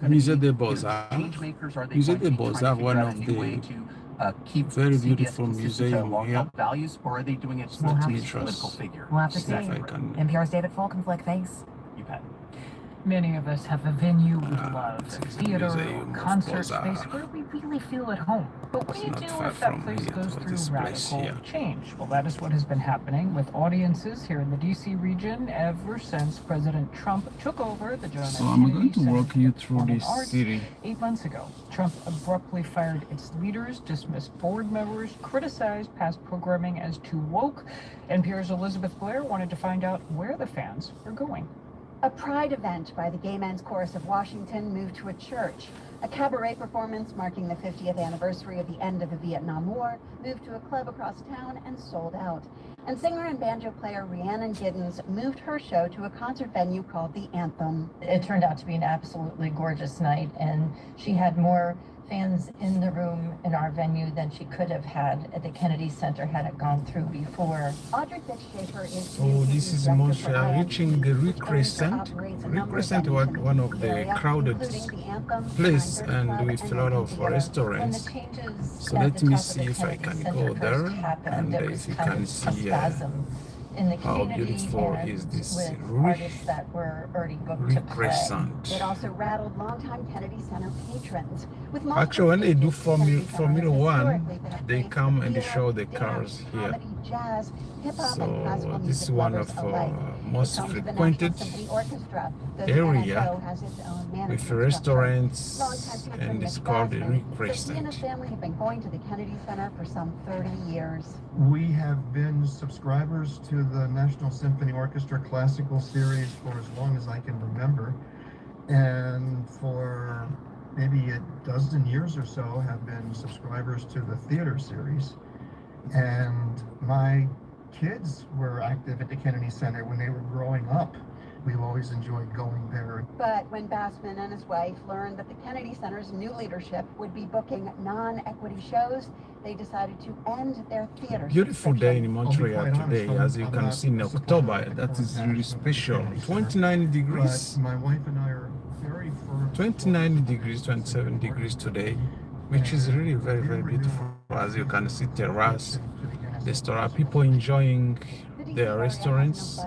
[SPEAKER 2] Musée des Beaux-Arts. Musée des Beaux-Arts, one of the very beautiful museum here.
[SPEAKER 17] Values, or are they doing it
[SPEAKER 2] Let
[SPEAKER 17] to
[SPEAKER 2] me
[SPEAKER 17] reach a political
[SPEAKER 2] just
[SPEAKER 17] figure?
[SPEAKER 6] We'll have to see.
[SPEAKER 2] if I can.
[SPEAKER 6] NPR's David Folkenflik, thanks.
[SPEAKER 17] You bet.
[SPEAKER 3] Many of us have a venue we love, a theater
[SPEAKER 2] Museum
[SPEAKER 3] or
[SPEAKER 2] of
[SPEAKER 3] concert
[SPEAKER 2] Bazaar.
[SPEAKER 3] space where we really feel at home. But what do you
[SPEAKER 2] It's
[SPEAKER 3] do
[SPEAKER 2] not far
[SPEAKER 3] if that
[SPEAKER 2] from
[SPEAKER 3] place
[SPEAKER 2] here,
[SPEAKER 3] goes
[SPEAKER 2] to
[SPEAKER 3] through
[SPEAKER 2] this place
[SPEAKER 3] radical
[SPEAKER 2] here.
[SPEAKER 3] change? Well, that is what has been happening with audiences here in the DC region ever since President Trump took over the John F.
[SPEAKER 2] So I'm going
[SPEAKER 3] Kennedy
[SPEAKER 2] to
[SPEAKER 3] Center
[SPEAKER 2] walk
[SPEAKER 3] for
[SPEAKER 2] you through
[SPEAKER 3] Performing
[SPEAKER 2] this
[SPEAKER 3] Arts
[SPEAKER 2] city.
[SPEAKER 3] 8 months ago. Trump abruptly fired its leaders, dismissed board members, criticized past programming as too woke. NPR's Elizabeth Blair wanted to find out where the fans are going.
[SPEAKER 18] A pride event by the Gay Men's Chorus of Washington moved to a church. A cabaret performance marking the 50th anniversary of the end of the Vietnam War moved to a club across town and sold out. And singer and banjo player Rhiannon Giddens moved her show to a concert venue called the Anthem.
[SPEAKER 19] It turned out to be an absolutely gorgeous night, and she had more fans in the room in our venue than she could have had at the Kennedy Center had it gone through before.
[SPEAKER 18] Audrey Fitzschafer is
[SPEAKER 2] So this is Montreal, reaching the Rue Crescent. Rue Crescent was one of the crowded place and with a lot of restaurants. So let me see if I can go there and if you can see
[SPEAKER 19] in the
[SPEAKER 2] how
[SPEAKER 19] community
[SPEAKER 2] beautiful
[SPEAKER 19] and
[SPEAKER 2] is this
[SPEAKER 19] with
[SPEAKER 2] Rue
[SPEAKER 19] artists that were already booked to play.
[SPEAKER 2] Crescent.
[SPEAKER 18] It also rattled longtime Kennedy Center patrons. With
[SPEAKER 2] Actually, when they do Formula One, they come and they show the cars here.
[SPEAKER 18] jazz, hip hop, and
[SPEAKER 2] So
[SPEAKER 18] classical
[SPEAKER 2] this is
[SPEAKER 18] music
[SPEAKER 2] one
[SPEAKER 18] lovers
[SPEAKER 2] of
[SPEAKER 18] alike.
[SPEAKER 2] most
[SPEAKER 18] It comes with the
[SPEAKER 2] frequented
[SPEAKER 18] National Symphony Orchestra, though the
[SPEAKER 2] area
[SPEAKER 18] NSO has its own management
[SPEAKER 2] with
[SPEAKER 18] structure.
[SPEAKER 2] restaurants,
[SPEAKER 18] Longtime patron
[SPEAKER 2] and it's
[SPEAKER 18] Mitch
[SPEAKER 2] called the
[SPEAKER 18] Gassman
[SPEAKER 2] Rue
[SPEAKER 18] says he and
[SPEAKER 2] Crescent.
[SPEAKER 18] his family have been going to the Kennedy Center for some 30 years.
[SPEAKER 8] We have been subscribers to the National Symphony Orchestra classical series for as long as I can remember, and for maybe a dozen years or so have been subscribers to the theater series. And my kids were active at the Kennedy Center when they were growing up. We've always enjoyed going there.
[SPEAKER 18] But when Bassman and his wife learned that the Kennedy Center's new leadership would be booking non-equity shows, they decided to end their theater
[SPEAKER 2] Beautiful day in Montreal
[SPEAKER 8] honest,
[SPEAKER 2] today, as you can see in October. That is really special. 29 degrees.
[SPEAKER 8] But my wife and I are very firm.
[SPEAKER 2] 29 degrees, 27 degrees today, which is really very, very beautiful. As you can see, terrace, the store, people enjoying their restaurants.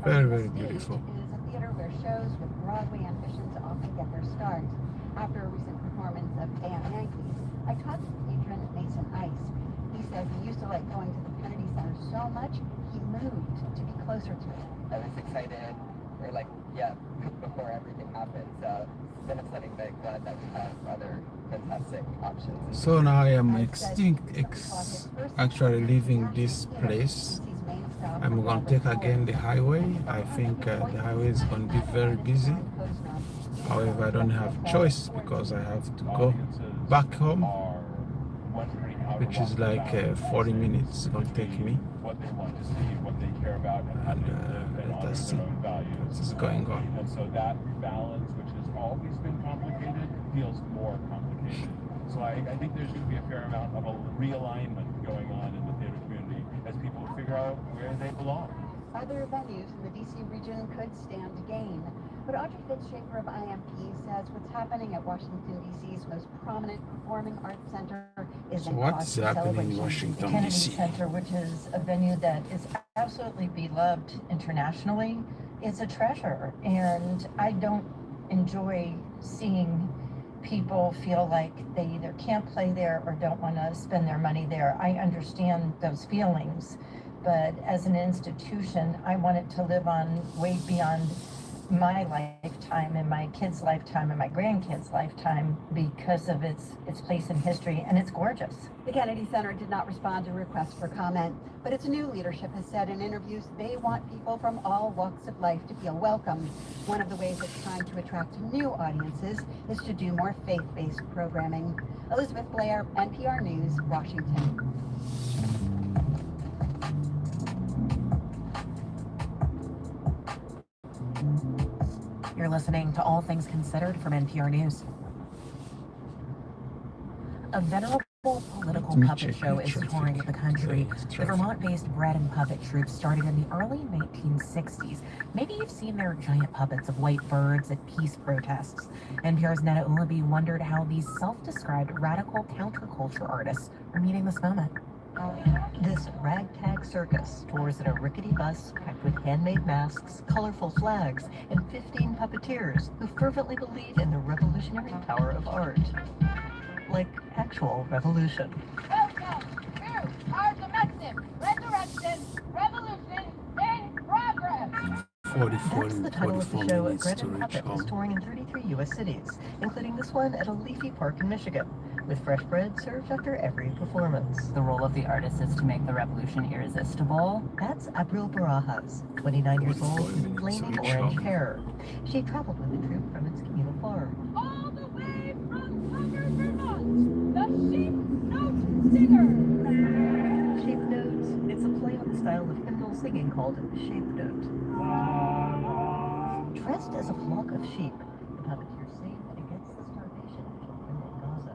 [SPEAKER 2] Very, very beautiful.
[SPEAKER 18] It is a theater where shows with Broadway ambitions often get their start. After a recent performance of Damn Yankees, I talked to patron Mason Ice. He says he used to like going to the Kennedy Center so much, he moved to be closer to it.
[SPEAKER 20] I was excited, or like, yeah, before everything happened. So it's been exciting, but glad that we have other fantastic options.
[SPEAKER 2] So now I am actually leaving this place. I'm going to take again the highway. I think the highway is going to be very busy. However, I don't have choice because I have to go back home, which is like 40 minutes it's going to take me. And let us see what is going on.
[SPEAKER 21] And so that balance, which has always been complicated, feels more complicated. So I think there's going to be a fair amount of a realignment going on in the theater community as people figure out where they belong.
[SPEAKER 18] Other venues in the DC region could stand to gain. But Audrey Fitzschafer of IMP says what's happening at Washington, D.C.'s most prominent performing arts center is
[SPEAKER 2] So
[SPEAKER 18] an
[SPEAKER 2] what
[SPEAKER 18] cause
[SPEAKER 2] is
[SPEAKER 18] for
[SPEAKER 2] happening in
[SPEAKER 18] celebration.
[SPEAKER 2] Washington,
[SPEAKER 19] The Kennedy
[SPEAKER 2] D.C.?
[SPEAKER 19] Center, which is a venue that is absolutely beloved internationally, is a treasure. And I don't enjoy seeing people feel like they either can't play there or don't want to spend their money there. I understand those feelings, but as an institution, I want it to live on way beyond my lifetime and my kids' lifetime and my grandkids' lifetime because of its place in history, and it's gorgeous.
[SPEAKER 18] The Kennedy Center did not respond to requests for comment, but its new leadership has said in interviews they want people from all walks of life to feel welcome. One of the ways it's trying to attract new audiences is to do more faith-based programming. Elizabeth Blair, NPR News, Washington.
[SPEAKER 6] You're listening to All Things Considered from NPR News. A venerable political puppet show is touring the country. The Vermont-based Bread and Puppet Troupe started in the early 1960s. Maybe you've seen their giant puppets of white birds at peace protests. NPR's Netta Ulaby wondered how these self-described radical counterculture artists are meeting this moment.
[SPEAKER 4] This ragtag circus tours in a rickety bus packed with handmade masks, colorful flags, and 15 puppeteers who fervently believe in the revolutionary power of art. Like actual revolution.
[SPEAKER 7] Welcome to our domestic resurrection revolution in progress.
[SPEAKER 2] 44
[SPEAKER 4] That's the title of the show
[SPEAKER 2] minutes
[SPEAKER 4] Greta
[SPEAKER 2] to
[SPEAKER 4] and
[SPEAKER 2] reach
[SPEAKER 4] Puppet is
[SPEAKER 2] home.
[SPEAKER 4] touring in 33 U.S. cities, including this one at a leafy park in Michigan, with fresh bread served after every performance.
[SPEAKER 6] The role of the artist is to make the revolution irresistible.
[SPEAKER 4] That's Abril Barajas, 29 years old, with flaming orange hair. She traveled with the troupe from its communal farm.
[SPEAKER 7] All the way from Concord, Vermont, the Sheep Note Singers.
[SPEAKER 4] Shape note, it's a play on the style of hymnal singing called shape note. Dressed as a flock of sheep, the puppeteers sing against the starvation of children in Gaza.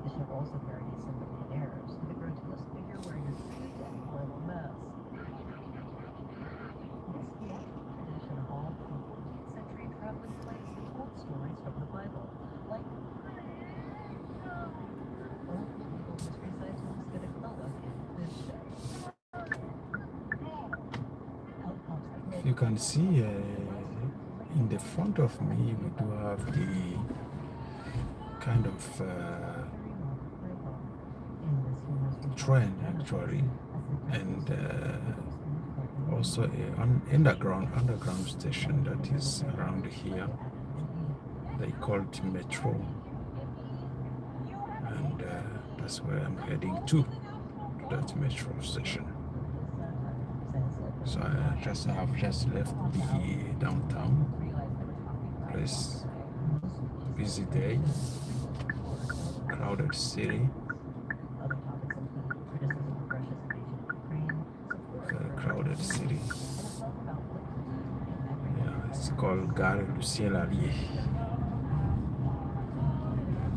[SPEAKER 4] The show also parodies some millionaires, with a grotesque figure wearing a suit and flannel mask. This theatrical tradition all from 14th century traveling plays that told stories from the Bible, like old medieval mystery sites will get a glow up in this show.
[SPEAKER 2] You can see in the front of me we do have the kind of train actually, and also an underground station that is around here. They call it Metro, and that's where I'm heading to, that Metro station. So I have just left the downtown place. Busy day, crowded city, very crowded city. Yeah, it's called Gare Lucien Lallier.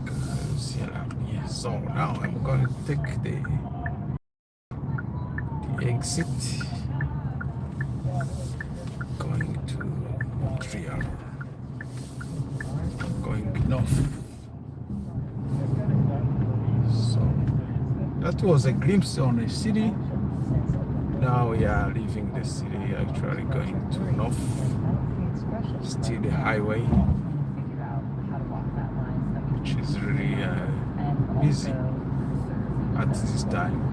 [SPEAKER 2] Gare Lucien Lallier. So now I'm going to take the exit going to Montreal, going north. So that was a glimpse on the city. Now we are leaving the city, actually going to north, still the highway, which is really busy at this time.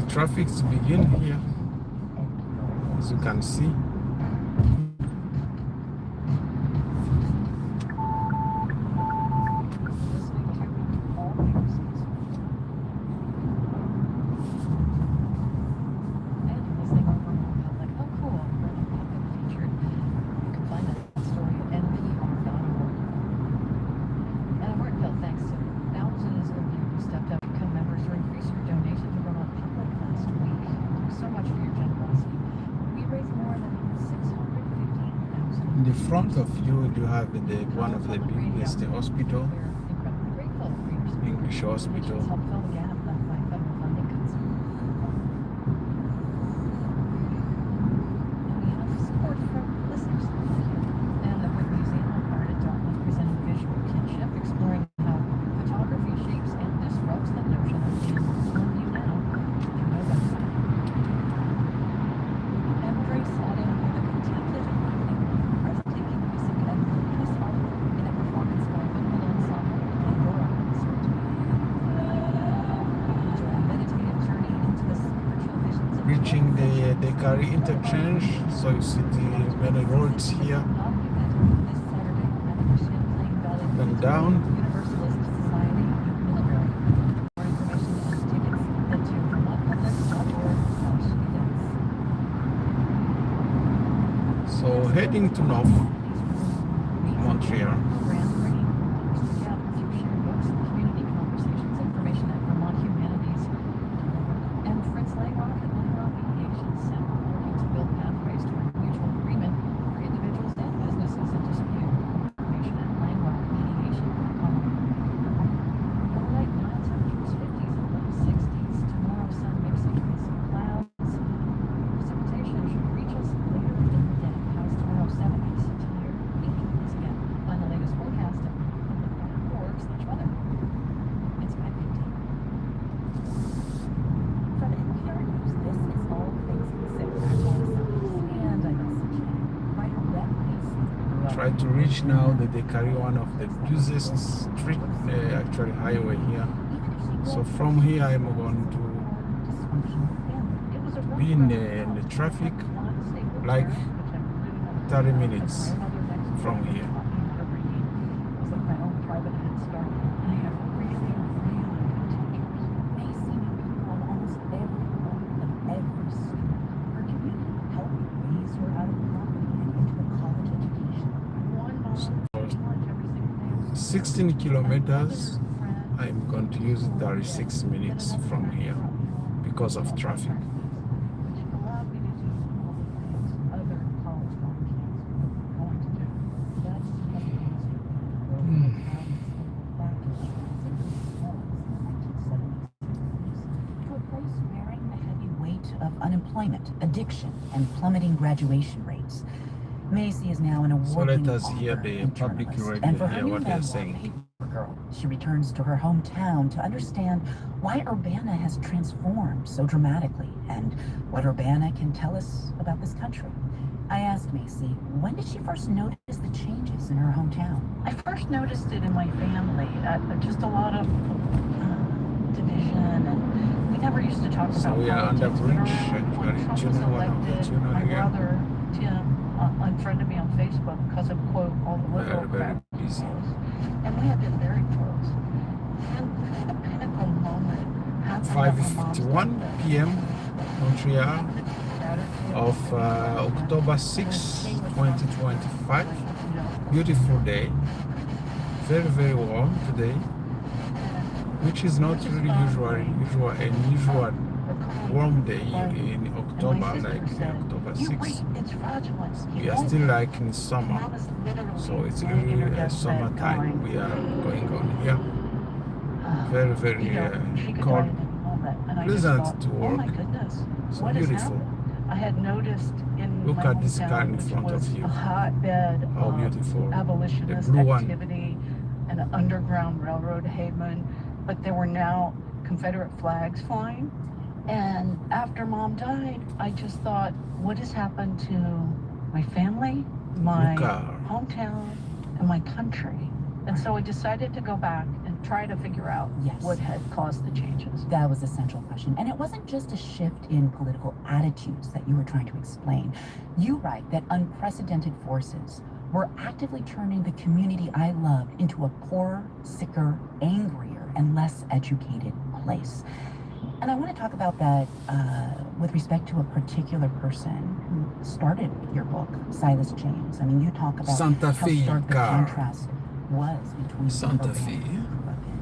[SPEAKER 2] Traffic begin here, as you can see. In the front of you, you have one of the biggest hospital, English hospital. Reaching the Decari interchange, so you see the many roads here, then down. heading to North Montreal. Try to reach now that they carry one of the busiest street, actually highway here. So from here I'm going to be in the traffic like 30 minutes from here. So 16 kilometers, I'm going to use 36 minutes from here because of traffic.
[SPEAKER 6] Unemployment, addiction, and plummeting graduation rates. Macy is now an award-winning
[SPEAKER 2] so let us hear the public radio
[SPEAKER 6] and for her
[SPEAKER 2] here
[SPEAKER 6] new
[SPEAKER 2] what they're
[SPEAKER 6] memoir,
[SPEAKER 2] saying.
[SPEAKER 6] Paper Girl, she returns to her hometown to understand why Urbana has transformed so dramatically and what Urbana can tell us about this country. I asked Macy, when did she first notice the changes in her hometown?
[SPEAKER 3] I first noticed it in my family. Just a lot of division, and we never used to talk
[SPEAKER 2] So
[SPEAKER 3] about
[SPEAKER 2] we are on the
[SPEAKER 3] politics.
[SPEAKER 2] bridge,
[SPEAKER 3] When
[SPEAKER 2] actually,
[SPEAKER 3] Trump was
[SPEAKER 2] tunnel, one of the
[SPEAKER 3] elected,
[SPEAKER 2] tunnel
[SPEAKER 3] my
[SPEAKER 2] here.
[SPEAKER 3] brother Tim unfriended me on Facebook because of quote all the liberal crap.
[SPEAKER 2] Busy.
[SPEAKER 3] And we had been very close. And the pinnacle moment happened at my mom's
[SPEAKER 2] 5:51
[SPEAKER 3] deathbed.
[SPEAKER 2] p.m. Montreal of October 6, 2025. Beautiful day. Very, very warm today, which is not really unusual warm day in October, like October 6. We are still like in summer, so it's really summertime we are going on here. Very, very cold, pleasant to work, so beautiful.
[SPEAKER 3] I had noticed in
[SPEAKER 2] Look
[SPEAKER 3] my
[SPEAKER 2] at this car in
[SPEAKER 3] hometown, which
[SPEAKER 2] front of
[SPEAKER 3] was
[SPEAKER 2] you.
[SPEAKER 3] a hotbed
[SPEAKER 2] How
[SPEAKER 3] of
[SPEAKER 2] beautiful.
[SPEAKER 3] abolitionist
[SPEAKER 2] The blue one.
[SPEAKER 3] activity and an underground railroad haven, but there were now Confederate flags flying. And after Mom died, I just thought, what has happened to my family, my hometown, and my country? And so I decided to go back and try to figure out what had caused the changes.
[SPEAKER 6] That was a central question. And it wasn't just a shift in political attitudes that you were trying to explain. You write that unprecedented forces were actively turning the community I loved into a poorer, sicker, angrier, and less educated place. And I want to talk about that with respect to a particular person who started your book, Silas James. I mean, you talk about
[SPEAKER 2] Santa Fe
[SPEAKER 6] how stark the
[SPEAKER 2] car.
[SPEAKER 6] contrast was between
[SPEAKER 2] Santa
[SPEAKER 6] Urbana
[SPEAKER 2] Fe.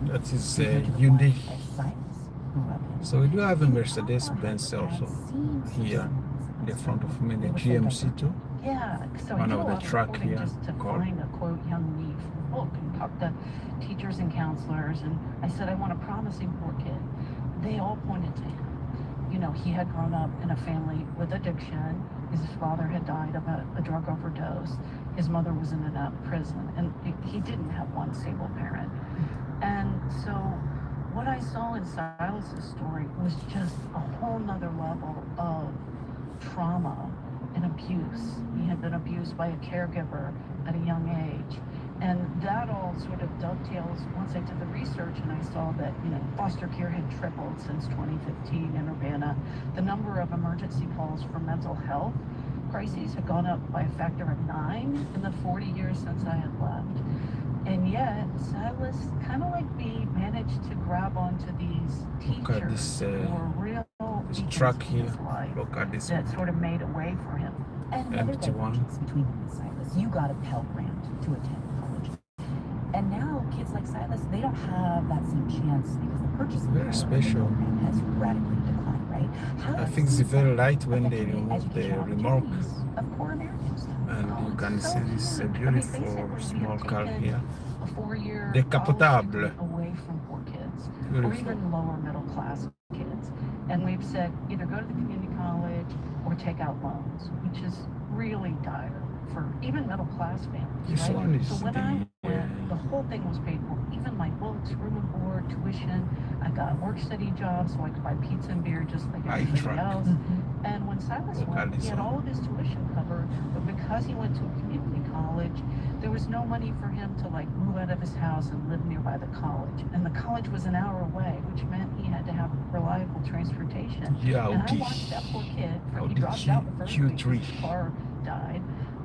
[SPEAKER 2] That is
[SPEAKER 6] compared to the
[SPEAKER 2] unique.
[SPEAKER 6] life that Silas grew up in.
[SPEAKER 2] So we do have a Mercedes-Benz also here in the front of me, the GMC too.
[SPEAKER 3] Yeah, so
[SPEAKER 2] One
[SPEAKER 3] I
[SPEAKER 2] of
[SPEAKER 3] do a
[SPEAKER 2] the
[SPEAKER 3] lot of
[SPEAKER 2] truck
[SPEAKER 3] reporting
[SPEAKER 2] here
[SPEAKER 3] just to
[SPEAKER 2] called.
[SPEAKER 3] find a quote young me from the book and talk to teachers and counselors. And I said I want a promising poor kid. They all pointed to him. You know, he had grown up in a family with addiction. His father had died of a drug overdose. His mother was in and out of prison, and he didn't have one stable parent. And so what I saw in Silas's story was just a whole nother level of trauma and abuse. He had been abused by a caregiver at a young age. And that all sort of dovetails once I did the research and I saw that, you know, foster care had tripled since 2015 in Urbana. The number of emergency calls for mental health crises had gone up by a factor of 9 in the 40 years since I had left. And yet, Silas, kind of like me, managed to grab onto these
[SPEAKER 2] Look at
[SPEAKER 3] teachers
[SPEAKER 2] this,
[SPEAKER 3] who were real
[SPEAKER 2] this
[SPEAKER 3] beacons
[SPEAKER 2] truck
[SPEAKER 3] in
[SPEAKER 2] here.
[SPEAKER 3] his life
[SPEAKER 2] Look at this
[SPEAKER 3] that sort of made a way for him.
[SPEAKER 6] And another
[SPEAKER 2] empty one.
[SPEAKER 6] divergence between you and Silas. You got a Pell Grant to attend college. And now kids like Silas, they don't have that same chance because the purchasing
[SPEAKER 2] Very
[SPEAKER 6] power
[SPEAKER 2] special.
[SPEAKER 6] of the program has radically declined, right? How
[SPEAKER 2] I
[SPEAKER 6] does
[SPEAKER 2] think it's
[SPEAKER 6] this
[SPEAKER 2] very
[SPEAKER 6] affect
[SPEAKER 2] light when they
[SPEAKER 6] effectively
[SPEAKER 2] remove the
[SPEAKER 6] educational
[SPEAKER 2] remark,
[SPEAKER 6] opportunities of poor Americans?
[SPEAKER 2] and you can
[SPEAKER 3] so
[SPEAKER 2] see this
[SPEAKER 3] huge. I mean,
[SPEAKER 2] beautiful
[SPEAKER 3] basically,
[SPEAKER 2] small
[SPEAKER 3] we
[SPEAKER 2] car
[SPEAKER 3] have taken
[SPEAKER 2] here.
[SPEAKER 3] a 4-year
[SPEAKER 2] Decapotable.
[SPEAKER 3] college degree away from poor kids, or
[SPEAKER 2] Beautiful.
[SPEAKER 3] even lower middle class kids. And we've said either go to the community college or take out loans, which is really dire for even middle class families,
[SPEAKER 2] This
[SPEAKER 3] right?
[SPEAKER 2] one is
[SPEAKER 3] So when
[SPEAKER 2] the
[SPEAKER 3] I went, the whole thing was paid for, even my books, room and board, tuition. I got work study jobs so I could buy pizza and beer just like everybody
[SPEAKER 2] truck.
[SPEAKER 3] else. And when Silas went, he had all of his tuition covered, but because he went to a community college, there was no money for him to like move out of his house and live nearby the college. And the college was an hour away, which meant he had to have reliable transportation.
[SPEAKER 2] Yeah,
[SPEAKER 3] And I
[SPEAKER 2] okay.
[SPEAKER 3] watched that poor kid, he
[SPEAKER 2] the
[SPEAKER 3] dropped out the first
[SPEAKER 2] Q3.
[SPEAKER 3] week because his car died.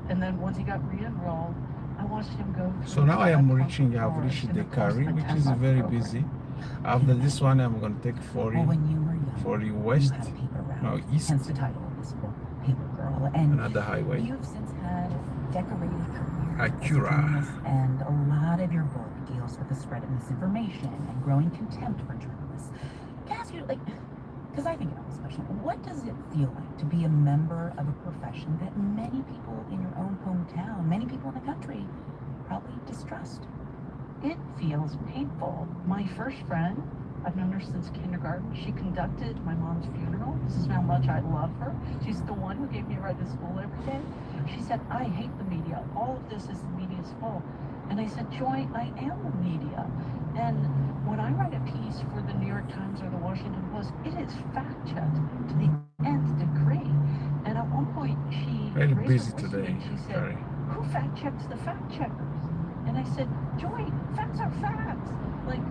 [SPEAKER 3] And then once he got re-enrolled, I watched him go through.
[SPEAKER 2] So now I am
[SPEAKER 3] that
[SPEAKER 2] reaching, I've
[SPEAKER 3] course
[SPEAKER 2] reached
[SPEAKER 3] in
[SPEAKER 2] the
[SPEAKER 3] the course of
[SPEAKER 2] carry,
[SPEAKER 3] a
[SPEAKER 2] which is
[SPEAKER 3] 10-month
[SPEAKER 2] very
[SPEAKER 3] program.
[SPEAKER 2] busy. After this one, I'm going to take 40,
[SPEAKER 6] Well, when you were young,
[SPEAKER 2] 40
[SPEAKER 6] you
[SPEAKER 2] west,
[SPEAKER 6] had a paper route,
[SPEAKER 2] now east,
[SPEAKER 6] hence the title of this book, Paper Girl. And
[SPEAKER 2] another highway.
[SPEAKER 6] you've since had a decorated career as a
[SPEAKER 2] Acura.
[SPEAKER 6] journalist, and a lot of your book deals with the spread of misinformation and growing contempt for journalists. Can I ask you, like, because I think about this question, what does it feel like to be a member of a profession that many people in your own hometown, many people in the country, probably distrust?
[SPEAKER 3] It feels painful. My first friend, I've known her since kindergarten. She conducted my mom's funeral. This is how much I love her. She's the one who gave me a ride to school every day. She said, I hate the media. All of this is the media's fault. And I said, Joy, I am the media. And when I write a piece for the New York Times or the Washington Post, it is fact-checked to the nth degree. And at one point, she
[SPEAKER 2] Very
[SPEAKER 3] raised
[SPEAKER 2] busy
[SPEAKER 3] her voice to
[SPEAKER 2] today.
[SPEAKER 3] me and she said, who fact-checks the fact-checkers? And I said, Joy, facts are facts. Like,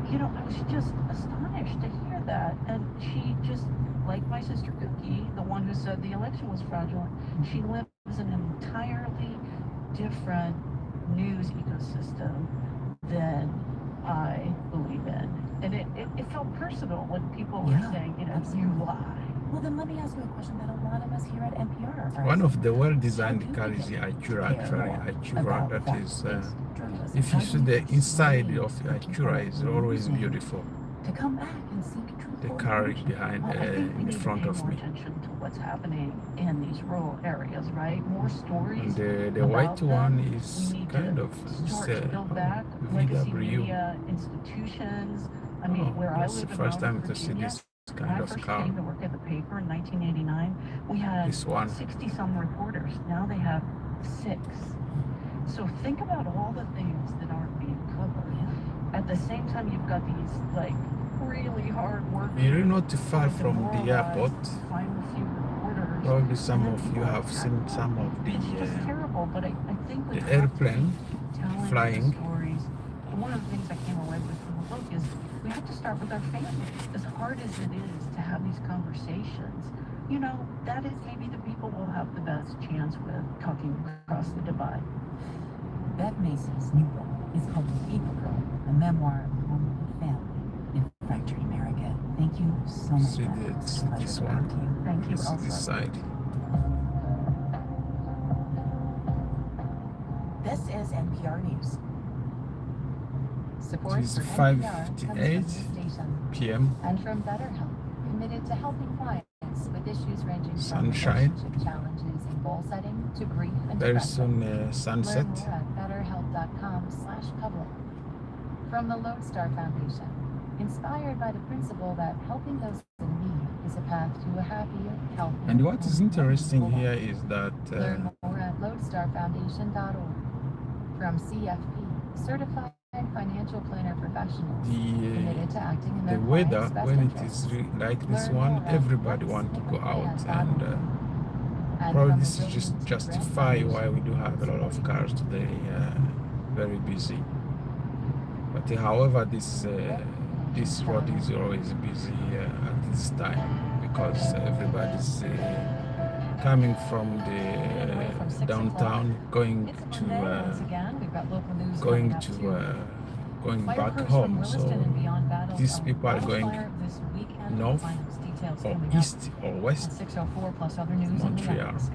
[SPEAKER 3] you know, I was just astonished to hear that. And she just, like my sister Cookie, the one who said the election was fraudulent, she lives in an entirely different news ecosystem than I believe in. And it felt personal when people were saying, you know,
[SPEAKER 6] absolutely.
[SPEAKER 3] you lie.
[SPEAKER 6] Well, then let me ask you a question that a lot of us here at NPR are
[SPEAKER 2] One of the
[SPEAKER 6] asking.
[SPEAKER 2] well-designed cars is the Acura, actually. Acura, that is, if you see the inside of the Acura, is always beautiful.
[SPEAKER 6] To come back and seek truth.
[SPEAKER 2] The car is behind,
[SPEAKER 3] Well, I think we
[SPEAKER 2] in
[SPEAKER 3] need to
[SPEAKER 2] front
[SPEAKER 3] pay
[SPEAKER 2] of
[SPEAKER 3] more
[SPEAKER 2] me.
[SPEAKER 3] attention to what's happening in these rural areas, right? More stories.
[SPEAKER 2] And the
[SPEAKER 3] about
[SPEAKER 2] white
[SPEAKER 3] them.
[SPEAKER 2] one
[SPEAKER 3] We
[SPEAKER 2] is
[SPEAKER 3] need
[SPEAKER 2] kind
[SPEAKER 3] to
[SPEAKER 2] of
[SPEAKER 3] start to build back legacy
[SPEAKER 2] VW.
[SPEAKER 3] media institutions. I mean,
[SPEAKER 2] Oh,
[SPEAKER 3] where I
[SPEAKER 2] that's
[SPEAKER 3] live
[SPEAKER 2] the
[SPEAKER 3] in
[SPEAKER 2] first
[SPEAKER 3] Maryland,
[SPEAKER 2] time to see
[SPEAKER 3] Virginia,
[SPEAKER 2] this
[SPEAKER 3] when
[SPEAKER 2] kind
[SPEAKER 3] I
[SPEAKER 2] of
[SPEAKER 3] first
[SPEAKER 2] car.
[SPEAKER 3] came to work at the paper in 1989, we had
[SPEAKER 2] This one.
[SPEAKER 3] 60-some reporters. Now they have 6. So think about all the things that aren't being covered. At the same time, you've got these, like, really hard workers.
[SPEAKER 2] You're not too far from the airport.
[SPEAKER 3] Find a few reporters.
[SPEAKER 2] Probably some of you have seen some of
[SPEAKER 3] It's just
[SPEAKER 2] the
[SPEAKER 3] terrible, but I think we
[SPEAKER 2] airplane
[SPEAKER 3] telling
[SPEAKER 2] flying.
[SPEAKER 3] stories. And one of the things I came away with from the book is we have to start with our families. As hard as it is to have these conversations, you know, that is maybe the people we'll have the best chance with talking across the divide.
[SPEAKER 6] Beth Macy's new book is called Paper Girl, a memoir of home and family in factory America. Thank you so much.
[SPEAKER 2] See
[SPEAKER 6] Beth.
[SPEAKER 2] this,
[SPEAKER 6] It's a pleasure
[SPEAKER 2] this
[SPEAKER 6] to talk to you.
[SPEAKER 2] one.
[SPEAKER 3] Thank you,
[SPEAKER 2] This
[SPEAKER 3] Elsa.
[SPEAKER 2] side.
[SPEAKER 6] This is NPR News. Support
[SPEAKER 2] It is
[SPEAKER 6] for NPR comes from
[SPEAKER 2] 5:58
[SPEAKER 6] this station
[SPEAKER 2] p.m.
[SPEAKER 16] And from BetterHelp, committed to helping clients with issues ranging from
[SPEAKER 2] Sunshine.
[SPEAKER 16] relationship challenges in goal setting to grief and
[SPEAKER 2] Very
[SPEAKER 16] depression.
[SPEAKER 2] soon sunset.
[SPEAKER 16] Learn more at betterhelp.com/public. From the Lodestar Foundation, inspired by the principle that helping those in need is a path to a happier, healthier,
[SPEAKER 2] And what is
[SPEAKER 16] and
[SPEAKER 2] interesting
[SPEAKER 16] meaningful
[SPEAKER 2] here
[SPEAKER 16] life.
[SPEAKER 2] is that
[SPEAKER 16] Learn more at lodestarfoundation.org. From CFP, certified financial planner professionals committed to acting in
[SPEAKER 2] the
[SPEAKER 16] their
[SPEAKER 2] weather,
[SPEAKER 16] clients' best
[SPEAKER 2] when it
[SPEAKER 16] interests.
[SPEAKER 2] is like this
[SPEAKER 16] Learn
[SPEAKER 2] one,
[SPEAKER 16] more at
[SPEAKER 2] everybody wants to go out, and
[SPEAKER 16] And
[SPEAKER 2] probably
[SPEAKER 16] from
[SPEAKER 2] this
[SPEAKER 16] the
[SPEAKER 2] is just
[SPEAKER 16] Brilliant
[SPEAKER 2] justify
[SPEAKER 16] Grant
[SPEAKER 2] why we do have a lot of cars today, very busy. But however, this road is always busy at this time because everybody's coming from the downtown, going to going back home. So these people are going north or east or west
[SPEAKER 3] At 6:04 plus other news in
[SPEAKER 2] Montreal.
[SPEAKER 3] Minneapolis.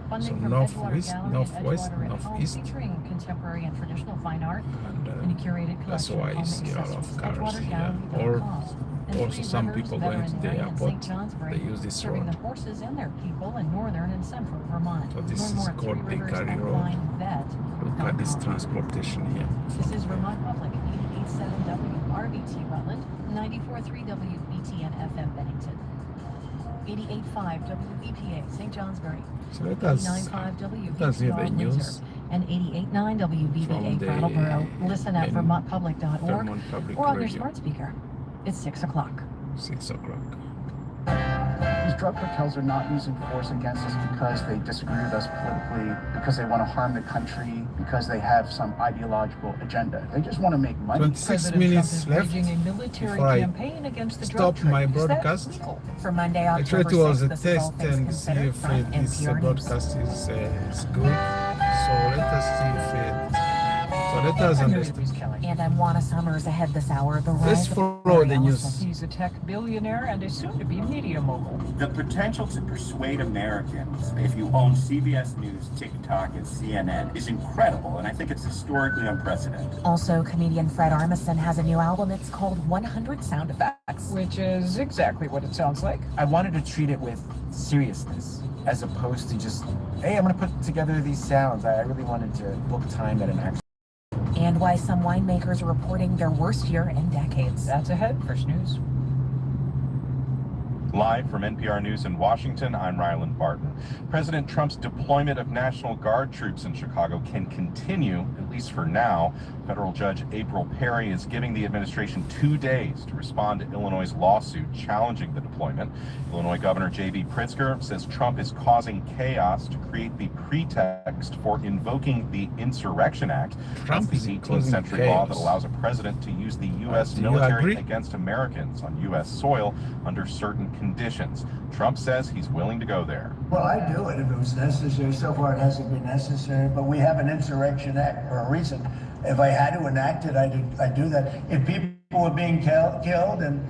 [SPEAKER 3] Funding
[SPEAKER 2] So
[SPEAKER 3] from
[SPEAKER 2] northwest,
[SPEAKER 3] Edgewater Gallery
[SPEAKER 2] northwest,
[SPEAKER 3] and Edgewater at Home,
[SPEAKER 2] northeast,
[SPEAKER 3] featuring contemporary and traditional fine art in a curated
[SPEAKER 2] that's
[SPEAKER 3] collection
[SPEAKER 2] why
[SPEAKER 3] of
[SPEAKER 2] you
[SPEAKER 3] home
[SPEAKER 2] see a lot
[SPEAKER 3] accessories.
[SPEAKER 2] of cars here.
[SPEAKER 3] EdgewaterGallery.com. And
[SPEAKER 2] Also
[SPEAKER 3] Three
[SPEAKER 2] some
[SPEAKER 3] Rivers
[SPEAKER 2] people going to the
[SPEAKER 3] Veterinary in
[SPEAKER 2] airport,
[SPEAKER 3] St. Johnsbury,
[SPEAKER 2] they use this
[SPEAKER 3] serving
[SPEAKER 2] road.
[SPEAKER 3] the horses and their people in northern and central Vermont.
[SPEAKER 2] So this
[SPEAKER 3] Learn
[SPEAKER 2] is
[SPEAKER 3] more at
[SPEAKER 2] called
[SPEAKER 3] Three Rivers
[SPEAKER 2] Bakery Road.
[SPEAKER 3] Equine Vet.
[SPEAKER 2] Look at this transportation here.
[SPEAKER 3] This is Vermont Public, 88.7 WRBT Rutland, 94.3 WBTN FM Bennington, 88.5 WEPA St. Johnsbury,
[SPEAKER 2] So let us
[SPEAKER 3] 89.5
[SPEAKER 2] hear the
[SPEAKER 3] WBTR
[SPEAKER 2] news
[SPEAKER 3] Windsor, and 88.9
[SPEAKER 2] from
[SPEAKER 3] WBBA
[SPEAKER 2] the
[SPEAKER 3] Brattleboro. Listen at vermontpublic.org
[SPEAKER 2] Vermont Public
[SPEAKER 3] or on your
[SPEAKER 2] Radio.
[SPEAKER 3] smart speaker. It's 6 o'clock.
[SPEAKER 2] 6 o'clock.
[SPEAKER 17] These drug cartels are not using force against us because they disagree with us politically, because they want to harm the country, because they have some ideological agenda. They just want to make money.
[SPEAKER 2] 26 minutes left
[SPEAKER 3] Waging a military
[SPEAKER 2] before I
[SPEAKER 3] campaign against the drug
[SPEAKER 2] stop my
[SPEAKER 3] trade. Is that
[SPEAKER 2] broadcast.
[SPEAKER 3] legal?
[SPEAKER 6] For Monday,
[SPEAKER 2] I try
[SPEAKER 6] October
[SPEAKER 2] to hold
[SPEAKER 6] 6th,
[SPEAKER 2] the
[SPEAKER 6] this is all
[SPEAKER 2] test
[SPEAKER 6] things
[SPEAKER 2] and see
[SPEAKER 6] considered
[SPEAKER 2] if
[SPEAKER 6] from
[SPEAKER 2] this
[SPEAKER 6] NPR News.
[SPEAKER 2] broadcast is good. So let us see if it. So let us understand.
[SPEAKER 6] And I'm Juana Summers. Ahead this hour, the
[SPEAKER 2] Let's
[SPEAKER 6] rise of
[SPEAKER 2] follow the
[SPEAKER 6] Larry
[SPEAKER 2] news.
[SPEAKER 6] Ellison.
[SPEAKER 3] He's a tech billionaire and a soon-to-be media mogul.
[SPEAKER 5] The potential to persuade Americans, if you own CBS News, TikTok, and CNN, is incredible, and I think it's historically unprecedented.
[SPEAKER 6] Also, comedian Fred Armisen has a new album. It's called 100 Sound Effects.
[SPEAKER 3] Which is exactly what it sounds like.
[SPEAKER 22] I wanted to treat it with seriousness, as opposed to just, hey, I'm going to put together these sounds. I really wanted to book time at an actual.
[SPEAKER 6] And why some winemakers are reporting their worst year in decades.
[SPEAKER 3] That's ahead. First News.
[SPEAKER 12] Live from NPR News in Washington, I'm Ryland Barton. President Trump's deployment of National Guard troops in Chicago can continue, at least for now. Federal Judge April Perry is giving the administration 2 days to respond to Illinois' lawsuit challenging the deployment. Illinois Governor J.B. Pritzker says Trump is causing chaos to create the pretext for invoking the Insurrection Act.
[SPEAKER 2] Trump
[SPEAKER 12] That's
[SPEAKER 2] is
[SPEAKER 12] the 18th
[SPEAKER 2] causing
[SPEAKER 12] century law that
[SPEAKER 2] chaos.
[SPEAKER 12] allows a president to use the U.S.
[SPEAKER 2] Do you
[SPEAKER 12] military
[SPEAKER 2] agree?
[SPEAKER 12] against Americans on U.S. soil under certain conditions. Trump says he's willing to go there.
[SPEAKER 23] Well, I'd do it if it was necessary. So far, it hasn't been necessary, but we have an Insurrection Act for a reason. If I had to enact it, I'd do that. If people were being killed and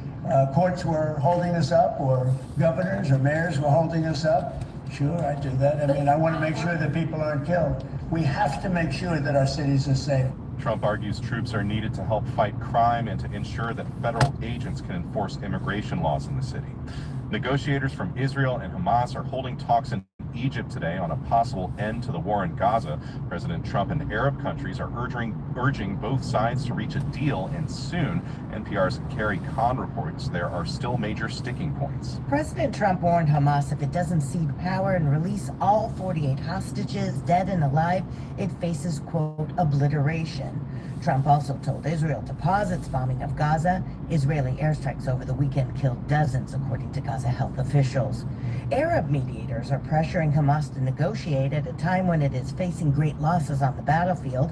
[SPEAKER 23] courts were holding us up, or governors or mayors were holding us up, sure, I'd do that. I mean, I want to make sure that people aren't killed. We have to make sure that our cities are safe.
[SPEAKER 12] Trump argues troops are needed to help fight crime and to ensure that federal agents can enforce immigration laws in the city. Negotiators from Israel and Hamas are holding talks in Egypt today on a possible end to the war in Gaza. President Trump and Arab countries are urging both sides to reach a deal, and soon. NPR's Carrie Kahn reports there are still major sticking points.
[SPEAKER 24] President Trump warned Hamas if it doesn't cede power and release all 48 hostages, dead and alive, it faces, quote, obliteration. Trump also told Israel to pause its bombing of Gaza. Israeli airstrikes over the weekend killed dozens, according to Gaza health officials. Arab mediators are pressuring Hamas to negotiate at a time when it is facing great losses on the battlefield.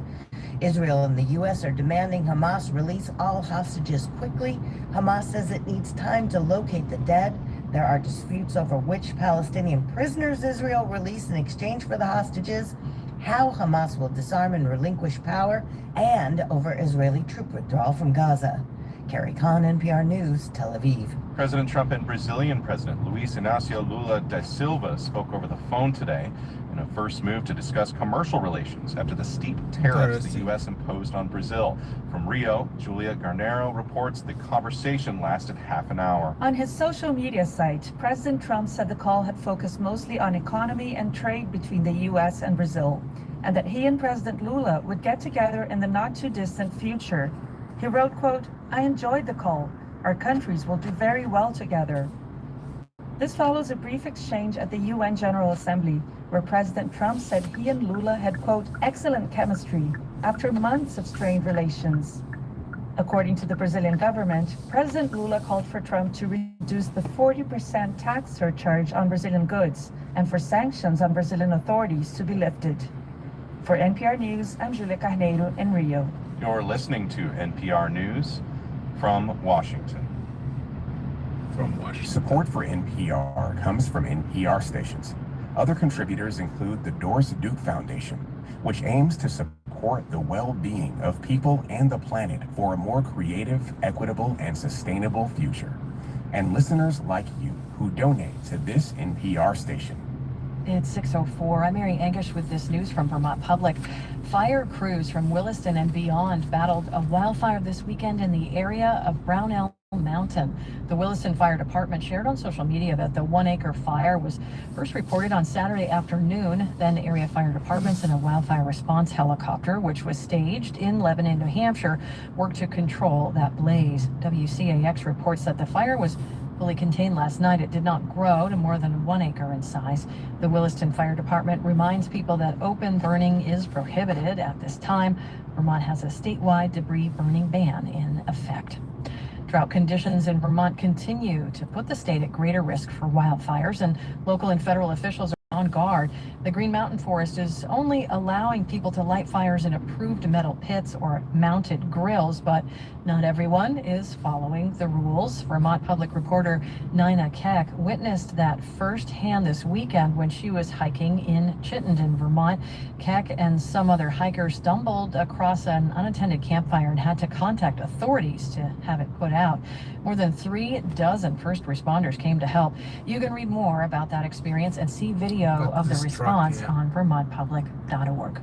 [SPEAKER 24] Israel and the U.S. are demanding Hamas release all hostages quickly. Hamas says it needs time to locate the dead. There are disputes over which Palestinian prisoners Israel release in exchange for the hostages, how Hamas will disarm and relinquish power, and over Israeli troop withdrawal from Gaza. Carrie Kahn, NPR News, Tel Aviv.
[SPEAKER 12] President Trump and Brazilian President Luiz Inácio Lula da Silva spoke over the phone today in a first move to discuss commercial relations after the steep tariffs the U.S. imposed on Brazil. From Rio, Julia Garnero reports the conversation lasted half an hour.
[SPEAKER 25] On his social media site, President Trump said the call had focused mostly on economy and trade between the U.S. and Brazil, and that he and President Lula would get together in the not-too-distant future. He wrote, quote, "I enjoyed the call. Our countries will do very well together." This follows a brief exchange at the UN General Assembly, where President Trump said he and Lula had, quote, "excellent chemistry" after months of strained relations. According to the Brazilian government, President Lula called for Trump to reduce the 40% tax surcharge on Brazilian goods and for sanctions on Brazilian authorities to be lifted. For NPR News, I'm Julia Carneiro in Rio.
[SPEAKER 12] You're listening to NPR News from Washington.
[SPEAKER 26] Support for NPR comes from NPR stations. Other contributors include the Doris Duke Foundation, which aims to support the well-being of people and the planet for a more creative, equitable, and sustainable future. And listeners like you who donate to this NPR station.
[SPEAKER 1] It's 6:04. I'm Mary Angish with this news from Vermont Public. Fire crews from Williston and beyond battled a wildfire this weekend in the area of Brownell Mountain. The Williston Fire Department shared on social media that the 1-acre fire was first reported on Saturday afternoon. Then area fire departments and a wildfire response helicopter, which was staged in Lebanon, New Hampshire, worked to control that blaze. WCAX reports that the fire was fully contained last night. It did not grow to more than 1 acre in size. The Williston Fire Department reminds people that open burning is prohibited at this time. Vermont has a statewide debris burning ban in effect. Drought conditions in Vermont continue to put the state at greater risk for wildfires, and local and federal officials are on guard. The Green Mountain Forest is only allowing people to light fires in approved metal pits or mounted grills, but not everyone is following the rules. Vermont Public reporter Nina Keck witnessed that firsthand this weekend when she was hiking in Chittenden, Vermont. Keck and some other hikers stumbled across an unattended campfire and had to contact authorities to have it put out. More than 3 dozen first responders came to help. You can read more about that experience and see video of the response on vermontpublic.org.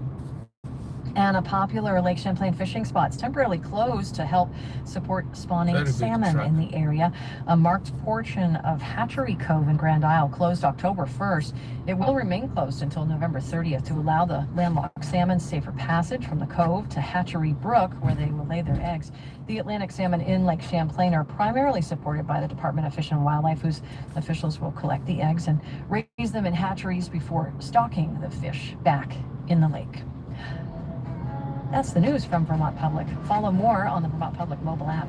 [SPEAKER 1] And a popular Lake Champlain fishing spot is temporarily closed to help support spawning salmon in the area. A marked portion of Hatchery Cove in Grand Isle closed October 1st. It will remain closed until November 30th to allow the landlocked salmon safer passage from the cove to Hatchery Brook, where they will lay their eggs. The Atlantic salmon in Lake Champlain are primarily supported by the Department of Fish and Wildlife, whose officials will collect the eggs and raise them in hatcheries before stocking the fish back in the lake. That's the news from Vermont Public. Follow more on the Vermont Public mobile app.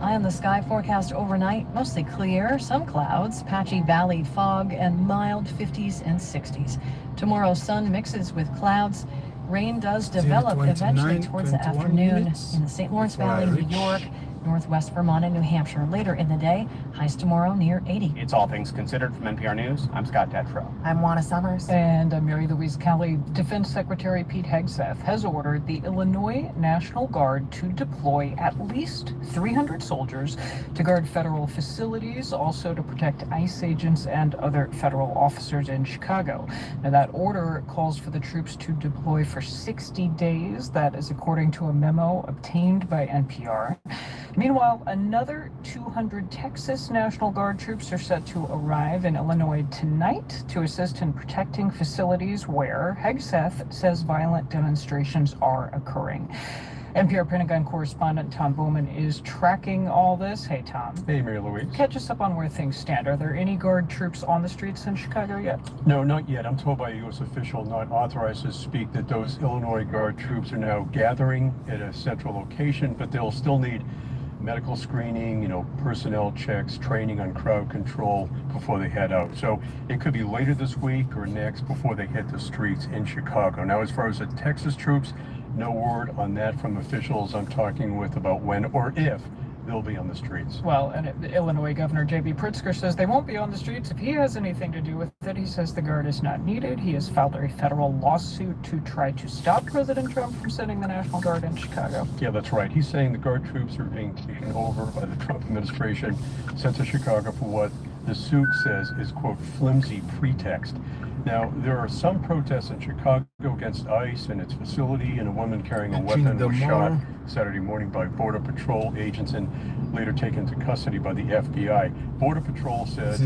[SPEAKER 1] Eye on the sky forecast overnight, mostly clear, some clouds, patchy valley fog, and mild 50s and 60s. Tomorrow, sun mixes with clouds. Rain does develop eventually towards the afternoon in the St. Lawrence Valley, New York, northwest Vermont, and New Hampshire. Later in the day, highs tomorrow near 80.
[SPEAKER 17] It's All Things Considered from NPR News. I'm Scott Detrow.
[SPEAKER 24] I'm Juana Summers.
[SPEAKER 3] And I'm Mary Louise Kelly. Defense Secretary Pete Hegseth has ordered the Illinois National Guard to deploy at least 300 soldiers to guard federal facilities, also to protect ICE agents and other federal officers in Chicago. Now, that order calls for the troops to deploy for 60 days. That is according to a memo obtained by NPR. Meanwhile, another 200 Texas National Guard troops are set to arrive in Illinois tonight to assist in protecting facilities where Hegseth says violent demonstrations are occurring. NPR Pentagon correspondent Tom Bowman is tracking all this. Hey, Tom.
[SPEAKER 9] Hey, Mary Louise.
[SPEAKER 3] Catch us up on where things stand. Are there any Guard troops on the streets in Chicago yet?
[SPEAKER 9] No, not yet. I'm told by a U.S. official not authorized to speak that those Illinois Guard troops are now gathering at a central location, but they'll still need medical screening, personnel checks, training on crowd control before they head out. So it could be later this week or next before they hit the streets in Chicago. Now, as far as the Texas troops, no word on that from officials I'm talking with about when or if they'll be on the streets.
[SPEAKER 3] Well, and Illinois Governor J.B. Pritzker says they won't be on the streets if he has anything to do with it. He says the Guard is not needed. He has filed a federal lawsuit to try to stop President Trump from sending the National Guard in Chicago.
[SPEAKER 9] Yeah, that's right. He's saying the Guard troops are being taken over by the Trump administration, sent to Chicago for what the suit says is, quote, flimsy pretext. Now, there are some protests in Chicago against ICE and its facility, and a woman carrying a weapon was shot Saturday morning by Border Patrol agents and later taken to custody by the FBI. Border Patrol said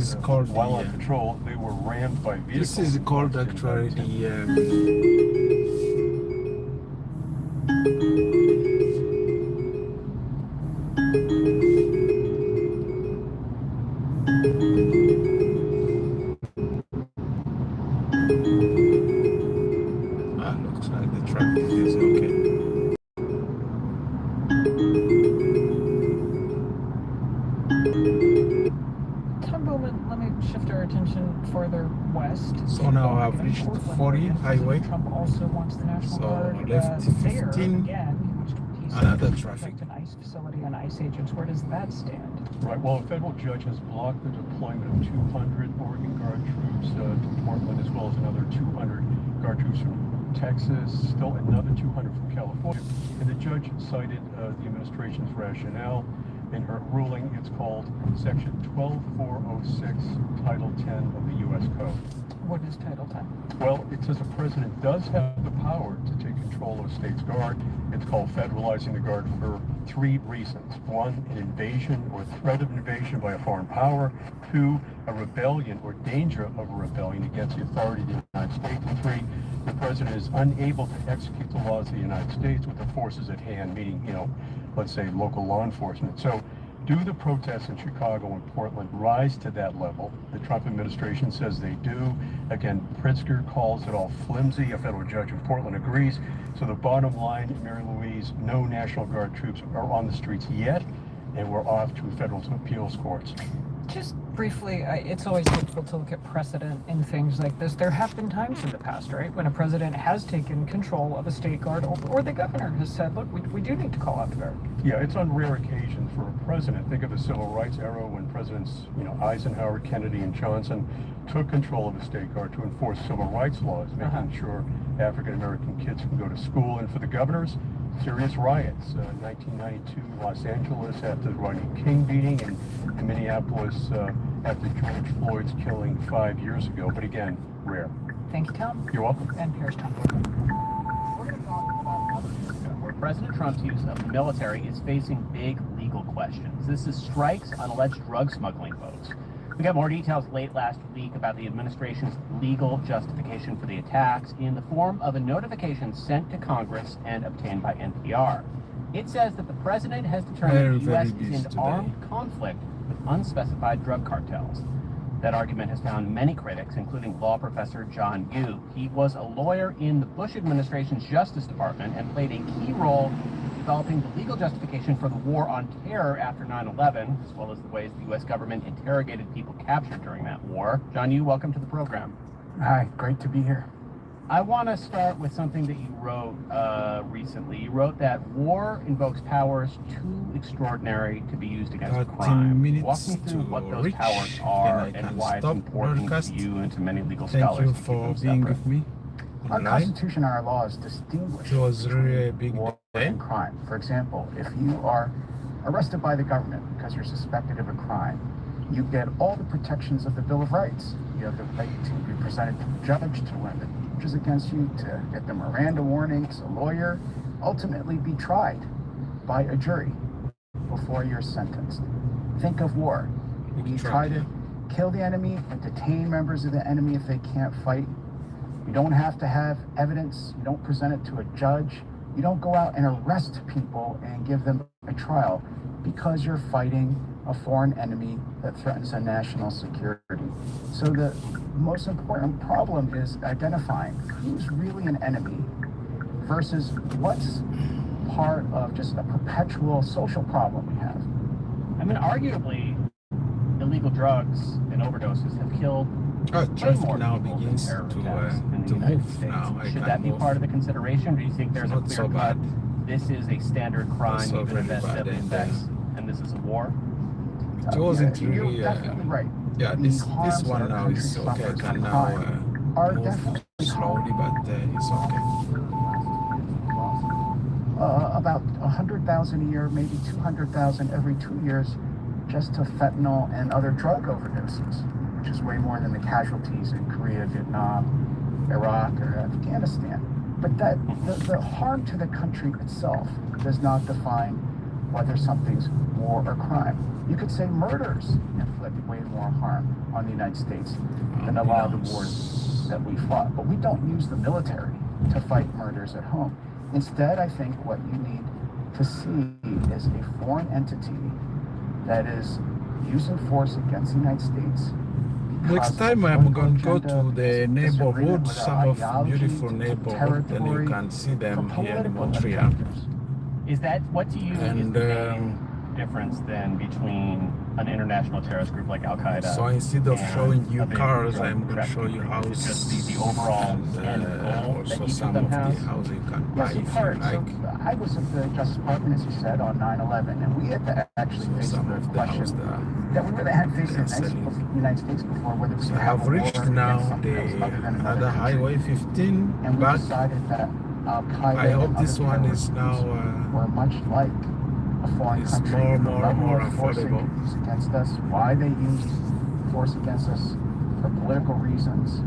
[SPEAKER 9] while on patrol, they were rammed by vehicles.
[SPEAKER 2] This is called actually the... looks like the traffic is okay.
[SPEAKER 3] Tom Bowman, let me shift our attention further west.
[SPEAKER 2] So now I've reached 40 highway.
[SPEAKER 3] Trump also wants the National Guard
[SPEAKER 2] left 15, another traffic.
[SPEAKER 3] An ICE facility and ICE agents. Where does that stand?
[SPEAKER 9] Right. Well, a federal judge has blocked the deployment of 200 Oregon Guard troops to Portland, as well as another 200 Guard troops from Texas, still another 200 from California. And the judge cited the administration's rationale In her ruling, it's called Section 12406, Title 10 of the U.S. Code.
[SPEAKER 3] What is Title 10?
[SPEAKER 9] Well, it says the president does have the power to take control of a state's guard. It's called federalizing the guard for 3 reasons. 1, an invasion or threat of invasion by a foreign power. 2, a rebellion or danger of a rebellion against the authority of the United States. And 3, the president is unable to execute the laws of the United States with the forces at hand, meaning, let's say local law enforcement. So do the protests in Chicago and Portland rise to that level? The Trump administration says they do. Again, Pritzker calls it all flimsy. A federal judge in Portland agrees. So the bottom line, Mary Louise, no National Guard troops are on the streets yet, and we're off to federal appeals courts.
[SPEAKER 3] Just briefly, it's always difficult to look at precedent in things like this. There have been times in the past, right, when a president has taken control of a state guard, or the governor has said, look, we do need to call out the guard.
[SPEAKER 9] Yeah, it's on rare occasions for a president. Think of the civil rights era when presidents, Eisenhower, Kennedy, and Johnson took control of the state guard to enforce civil rights laws, making sure African-American kids can go to school. And for the governors, serious riots. 1992 Los Angeles after the Rodney King beating, and in Minneapolis after George Floyd's killing 5 years ago. But again, rare.
[SPEAKER 3] Thank you, Tom.
[SPEAKER 9] You're welcome.
[SPEAKER 3] And here's Tom.
[SPEAKER 17] We're going to talk about another area where President Trump's use of the military is facing big legal questions. This is strikes on alleged drug smuggling boats. We got more details late last week about the administration's legal justification for the attacks in the form of a notification sent to Congress and obtained by NPR. It says that the president has determined the U.S. is in armed conflict with unspecified drug cartels. That argument has found many critics, including law professor John Yoo. He was a lawyer in the Bush administration's Justice Department and played a key role developing the legal justification for the war on terror after 9/11, as well as the ways the U.S. government interrogated people captured during that war. John Yoo, welcome to the program.
[SPEAKER 8] Hi, great to be here.
[SPEAKER 17] I want to start with something that you wrote recently. You wrote that war invokes powers too extraordinary to be used against crime. Walk me through what those powers are and why it's important to you and to many legal scholars.
[SPEAKER 2] Thank you for being with me.
[SPEAKER 8] Our Constitution and our laws distinguish
[SPEAKER 2] It was really a big
[SPEAKER 8] war
[SPEAKER 2] day.
[SPEAKER 8] and crime. For example, if you are arrested by the government because you're suspected of a crime, you get all the protections of the Bill of Rights. You have the right to be presented to a judge, to learn the charges against you, to get the Miranda warnings, a lawyer, ultimately be tried by a jury before you're sentenced. Think of war. You try to kill the enemy and detain members of the enemy if they can't fight. You don't have to have evidence. You don't present it to a judge. You don't go out and arrest people and give them a trial because you're fighting a foreign enemy that threatens our national security. So the most important problem is identifying who's really an enemy versus what's part of just a perpetual social problem we have.
[SPEAKER 17] I mean, arguably, illegal drugs and overdoses have killed
[SPEAKER 2] traffic now begins to move now.
[SPEAKER 17] Should that be part of the consideration, or do you think there's a clear cut, this is a standard crime, even if that's deadly effects, and this is a war?
[SPEAKER 2] It wasn't really,
[SPEAKER 8] You're definitely right.
[SPEAKER 2] yeah, this one now is okay. I can now move slowly, but it's okay.
[SPEAKER 8] About 100,000 a year, maybe 200,000 every 2 years, just to fentanyl and other drug overdoses, which is way more than the casualties in Korea, Vietnam, Iraq, or Afghanistan. But that the harm to the country itself does not define whether something's war or crime. You could say murders inflict way more harm on the United States than a lot of the wars that we fought. But we don't use the military to fight murders at home. Instead, I think what you need to see is a foreign entity that is using force against the United States.
[SPEAKER 2] Next time I'm going to go to the neighborhood, some of the beautiful neighborhood, and you can see them here in Montreal.
[SPEAKER 17] Is that, what to you is the main difference then between an international terrorist group like Al-Qaeda?
[SPEAKER 2] So instead of showing you cars, I'm going to show you houses.
[SPEAKER 17] Just the overall end goal
[SPEAKER 2] also
[SPEAKER 17] that each
[SPEAKER 2] some
[SPEAKER 17] of
[SPEAKER 2] of
[SPEAKER 17] them
[SPEAKER 2] the
[SPEAKER 17] has?
[SPEAKER 2] houses you can buy
[SPEAKER 8] Yes,
[SPEAKER 2] if
[SPEAKER 8] in
[SPEAKER 2] you
[SPEAKER 8] part.
[SPEAKER 2] like.
[SPEAKER 8] So I was at the Justice Department, as you said, on 9/11, and we had to actually face the question that we really hadn't faced in the United States before, whether we
[SPEAKER 2] So
[SPEAKER 8] could
[SPEAKER 2] I have
[SPEAKER 8] a war
[SPEAKER 2] reached
[SPEAKER 8] against
[SPEAKER 2] now
[SPEAKER 8] something else
[SPEAKER 2] the
[SPEAKER 8] other than another
[SPEAKER 2] other highway 15
[SPEAKER 8] and we
[SPEAKER 2] back.
[SPEAKER 8] decided that Al-Qaeda
[SPEAKER 2] I hope
[SPEAKER 8] and
[SPEAKER 2] this
[SPEAKER 8] other
[SPEAKER 2] one is
[SPEAKER 8] terrorist
[SPEAKER 2] now
[SPEAKER 8] groups were much like a foreign
[SPEAKER 2] It's
[SPEAKER 8] country,
[SPEAKER 2] more
[SPEAKER 8] the level
[SPEAKER 2] more
[SPEAKER 8] of force they
[SPEAKER 2] affordable.
[SPEAKER 8] use against us, why they use force against us for political reasons.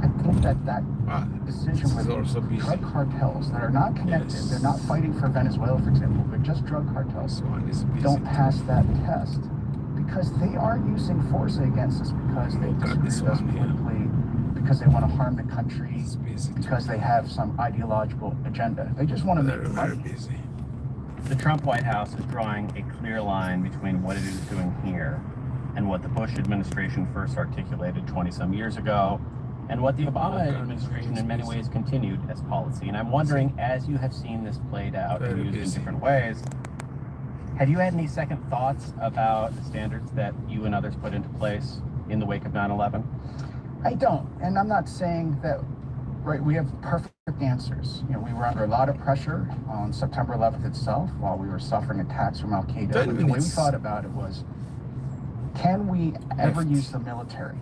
[SPEAKER 8] I think that decision
[SPEAKER 2] This
[SPEAKER 8] with
[SPEAKER 2] is also busy.
[SPEAKER 8] drug cartels that are not connected,
[SPEAKER 2] Yes.
[SPEAKER 8] they're not fighting for Venezuela, for example, but just drug cartels,
[SPEAKER 2] This one is busy
[SPEAKER 8] don't
[SPEAKER 2] too.
[SPEAKER 8] pass that test because they are using force against us because they disagree with us politically, because they want to harm the country, because they have some ideological agenda. They just want to make money.
[SPEAKER 2] Busy.
[SPEAKER 17] The Trump White House is drawing a clear line between what it is doing here and what the Bush administration first articulated 20-some years ago, and what the Obama administration in many ways continued as policy. And I'm wondering, as you have seen this played out and used in different ways, have you had any second thoughts about the standards that you and others put into place in the wake of 9/11?
[SPEAKER 8] I don't, and I'm not saying that, right, we have perfect answers. You know, we were under a lot of pressure on September 11th itself while we were suffering attacks from Al-Qaeda. But the way we thought about it was, can we ever use the military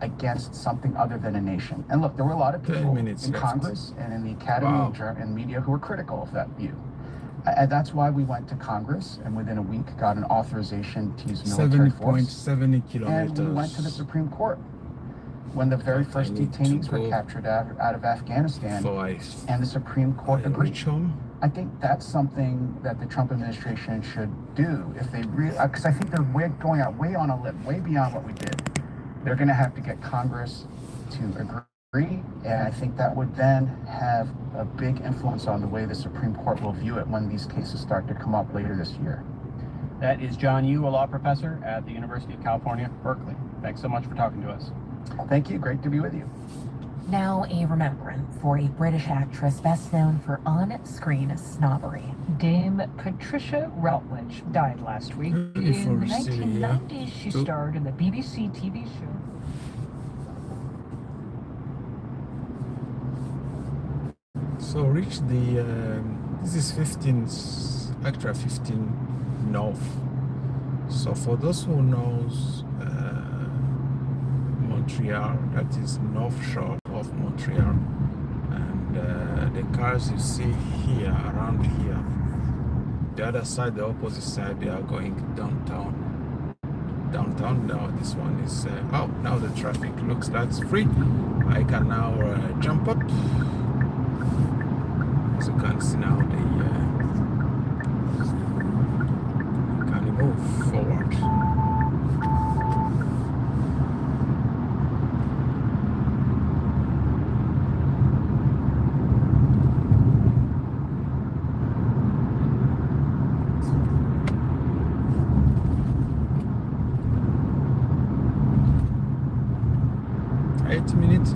[SPEAKER 8] against something other than a nation? And look, there were a lot of people in Congress and in the academy and media who were critical of that view. And that's why we went to Congress and within a week got an authorization to use military force.
[SPEAKER 2] 7.7 kilometers.
[SPEAKER 8] And we went to the Supreme Court when the very first detainees were captured out of Afghanistan, and the Supreme Court agreed. I think that's something that the Trump administration should do if they really, because I think they're going out way on a limb, way beyond what we did. They're going to have to get Congress to agree, and I think that would then have a big influence on the way the Supreme Court will view it when these cases start to come up later this year.
[SPEAKER 17] That is John Yu, a law professor at the University of California, Berkeley. Thanks so much for talking to us.
[SPEAKER 8] Thank you. Great to be with you.
[SPEAKER 6] Now a remembrance for a British actress best known for on-screen snobbery.
[SPEAKER 3] Dame Patricia Routledge died last week. In the 1990s, she starred in the BBC TV show.
[SPEAKER 2] So reach the, this is 15 North. So for those who knows Montreal, that is North Shore of Montreal, and the cars you see here, around here, the other side, the opposite side, they are going downtown. Now this one is, oh, now the traffic looks like it's free. I can now jump up. As you can see now, can move forward.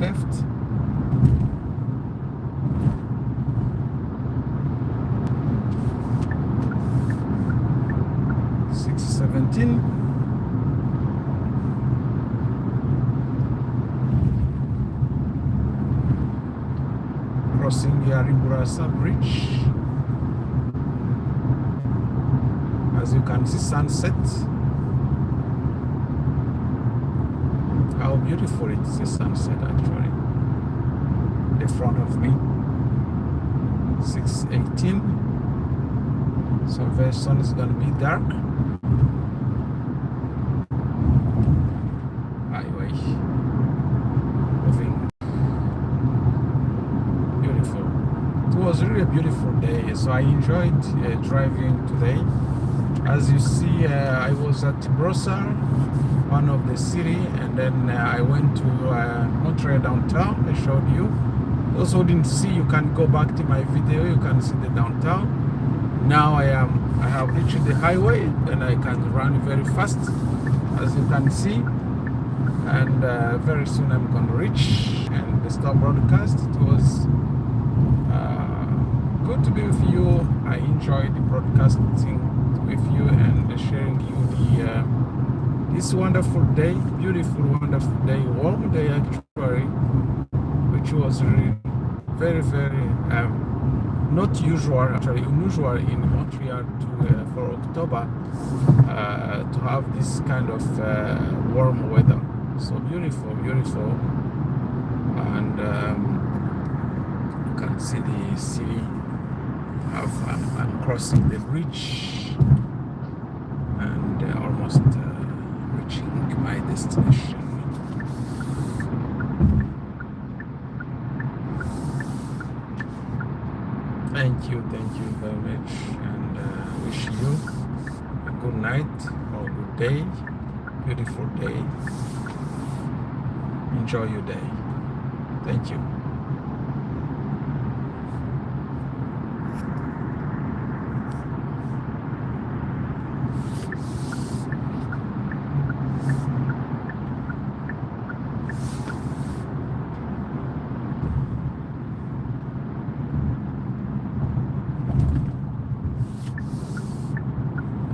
[SPEAKER 2] Left. 6:17. Crossing the Ariburasa Bridge. As you can see, sunset. How beautiful it is, the sunset actually. The front of me, 6:18. So very soon it's gonna be dark. Highway, moving, beautiful. It was really a beautiful day, so I enjoyed driving today. As you see, I was at Brossard, one of the city, and then I went to Montreal downtown. I showed you. Those who didn't see, you can go back to my video. You can see the downtown. Now I have reached the highway, and I can run very fast, as you can see. And very soon I'm going to reach and start broadcast. It was good to be with you. I enjoyed the broadcasting with you and sharing you the this wonderful day, beautiful, wonderful day, warm day actually, which was really very, very not usual, actually unusual in Montreal for October to have this kind of warm weather. So beautiful, beautiful, and you can see the city. I'm crossing the bridge. and almost reaching my destination. Thank you very much, and wish you a good night or good day, beautiful day. Enjoy your day. Thank you.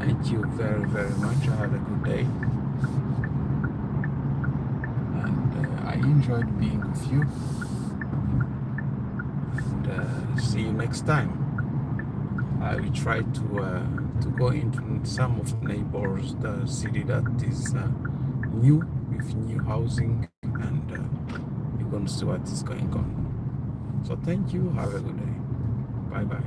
[SPEAKER 2] Thank you very much. Have a good day. And I enjoyed being with you. And see you next time. I will try to go into some of the neighbors, the city that is new, with new housing, and you're going to see what is going on. So thank you. Have a good day. Bye bye.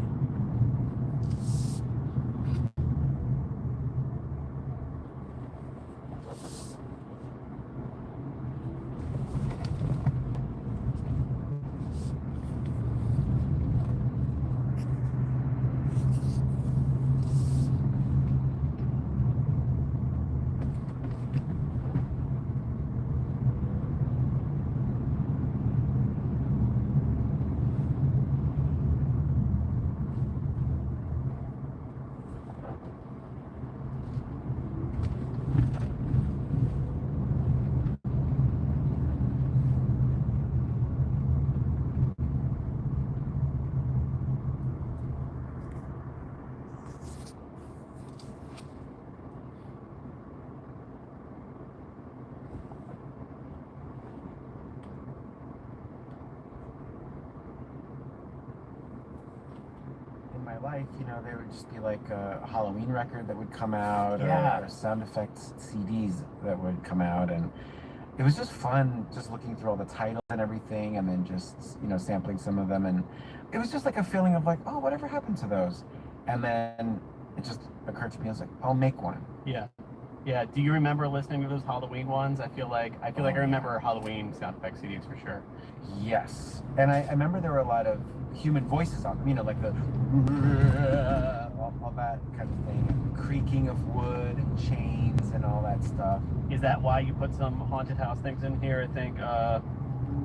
[SPEAKER 22] My life, you know, there would just be like a Halloween record that would come out, or sound effects CDs that would come out, and it was just fun just looking through all the titles and everything, and then just, you know, sampling some of them, and it was just like a feeling of like, oh, whatever happened to those? And then it just occurred to me, I was like, I'll make one.
[SPEAKER 17] Yeah, do you remember listening to those Halloween ones? I feel like I remember Halloween sound effects CDs for sure.
[SPEAKER 22] Yes, and I remember there were a lot of human voices on them, you know, like the all that kind of thing, and creaking of wood and chains and all that stuff.
[SPEAKER 17] Is that why you put some haunted house things in here? I think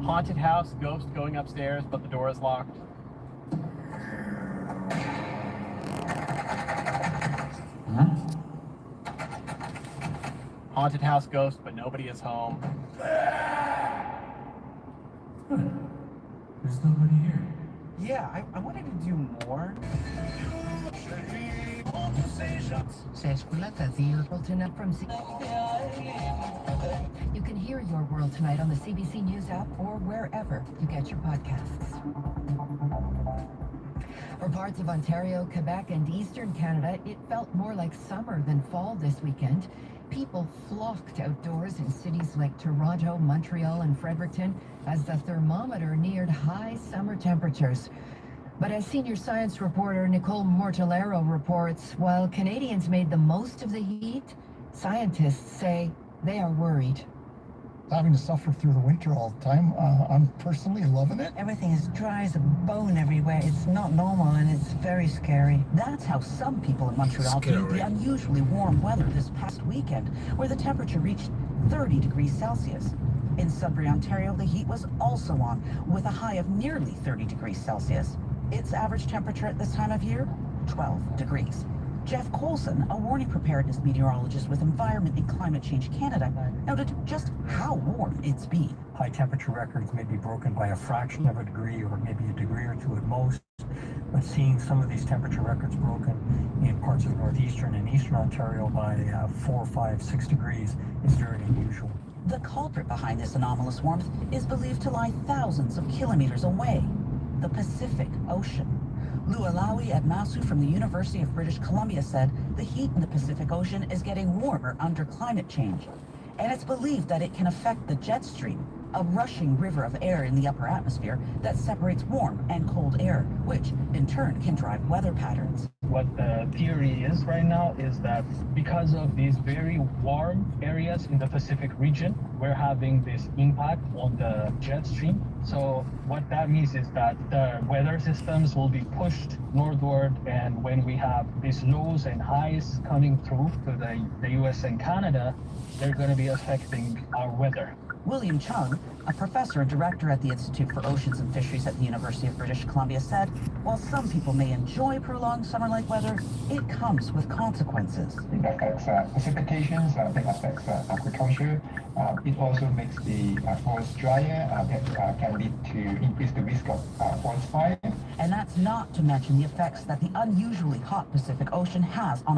[SPEAKER 17] haunted house, ghost going upstairs, but the door is locked. Haunted house ghost, but nobody is home.
[SPEAKER 22] There's nobody here. Yeah, I wanted to do more.
[SPEAKER 1] You can hear Your World Tonight on the CBC News app or wherever you get your podcasts. For parts of Ontario, Quebec, and Eastern Canada, it felt more like summer than fall this weekend. People flocked outdoors in cities like Toronto, Montreal, and Fredericton as the thermometer neared high summer temperatures. But as senior science reporter Nicole Mortellero reports, while Canadians made the most of the heat, scientists say they are worried.
[SPEAKER 10] Having to suffer through the winter all the time, I'm personally loving it.
[SPEAKER 24] Everything is dry as a bone everywhere. It's not normal, and it's very scary.
[SPEAKER 3] That's how some people in Montreal viewed the unusually warm weather this past weekend, where the temperature reached 30 degrees Celsius. In Sudbury, Ontario, the heat was also on, with a high of nearly 30 degrees Celsius. Its average temperature at this time of year, 12 degrees. Jeff Coulson, a warning preparedness meteorologist with Environment and Climate Change Canada, noted just how warm it's been.
[SPEAKER 11] High temperature records may be broken by a fraction of a degree or maybe a degree or two at most, but seeing some of these temperature records broken in parts of northeastern and eastern Ontario by 4, 5, 6 degrees is very unusual.
[SPEAKER 3] The culprit behind this anomalous warmth is believed to lie thousands of kilometers away, the Pacific Ocean. Lou Alawi at Masu from the University of British Columbia said the heat in the Pacific Ocean is getting warmer under climate change, and it's believed that it can affect the jet stream,
[SPEAKER 13] a rushing river of air in the upper atmosphere that separates warm and cold air, which in turn can drive weather patterns.
[SPEAKER 14] What the theory is right now is that because of these very warm areas in the Pacific region, we're having this impact on the jet stream. So what that means is that the weather systems will be pushed northward, and when we have these lows and highs coming through to the US and Canada, they're going to be affecting our weather.
[SPEAKER 13] William Chung, a professor and director at the Institute for Oceans and Fisheries at the University of British Columbia, said, while some people may enjoy prolonged summer-like weather, it comes with consequences.
[SPEAKER 15] It affects precipitations, it affects agriculture. It also makes the forest drier, that can lead to increase the risk of forest fire.
[SPEAKER 13] And that's not to mention the effects that the unusually hot Pacific Ocean has on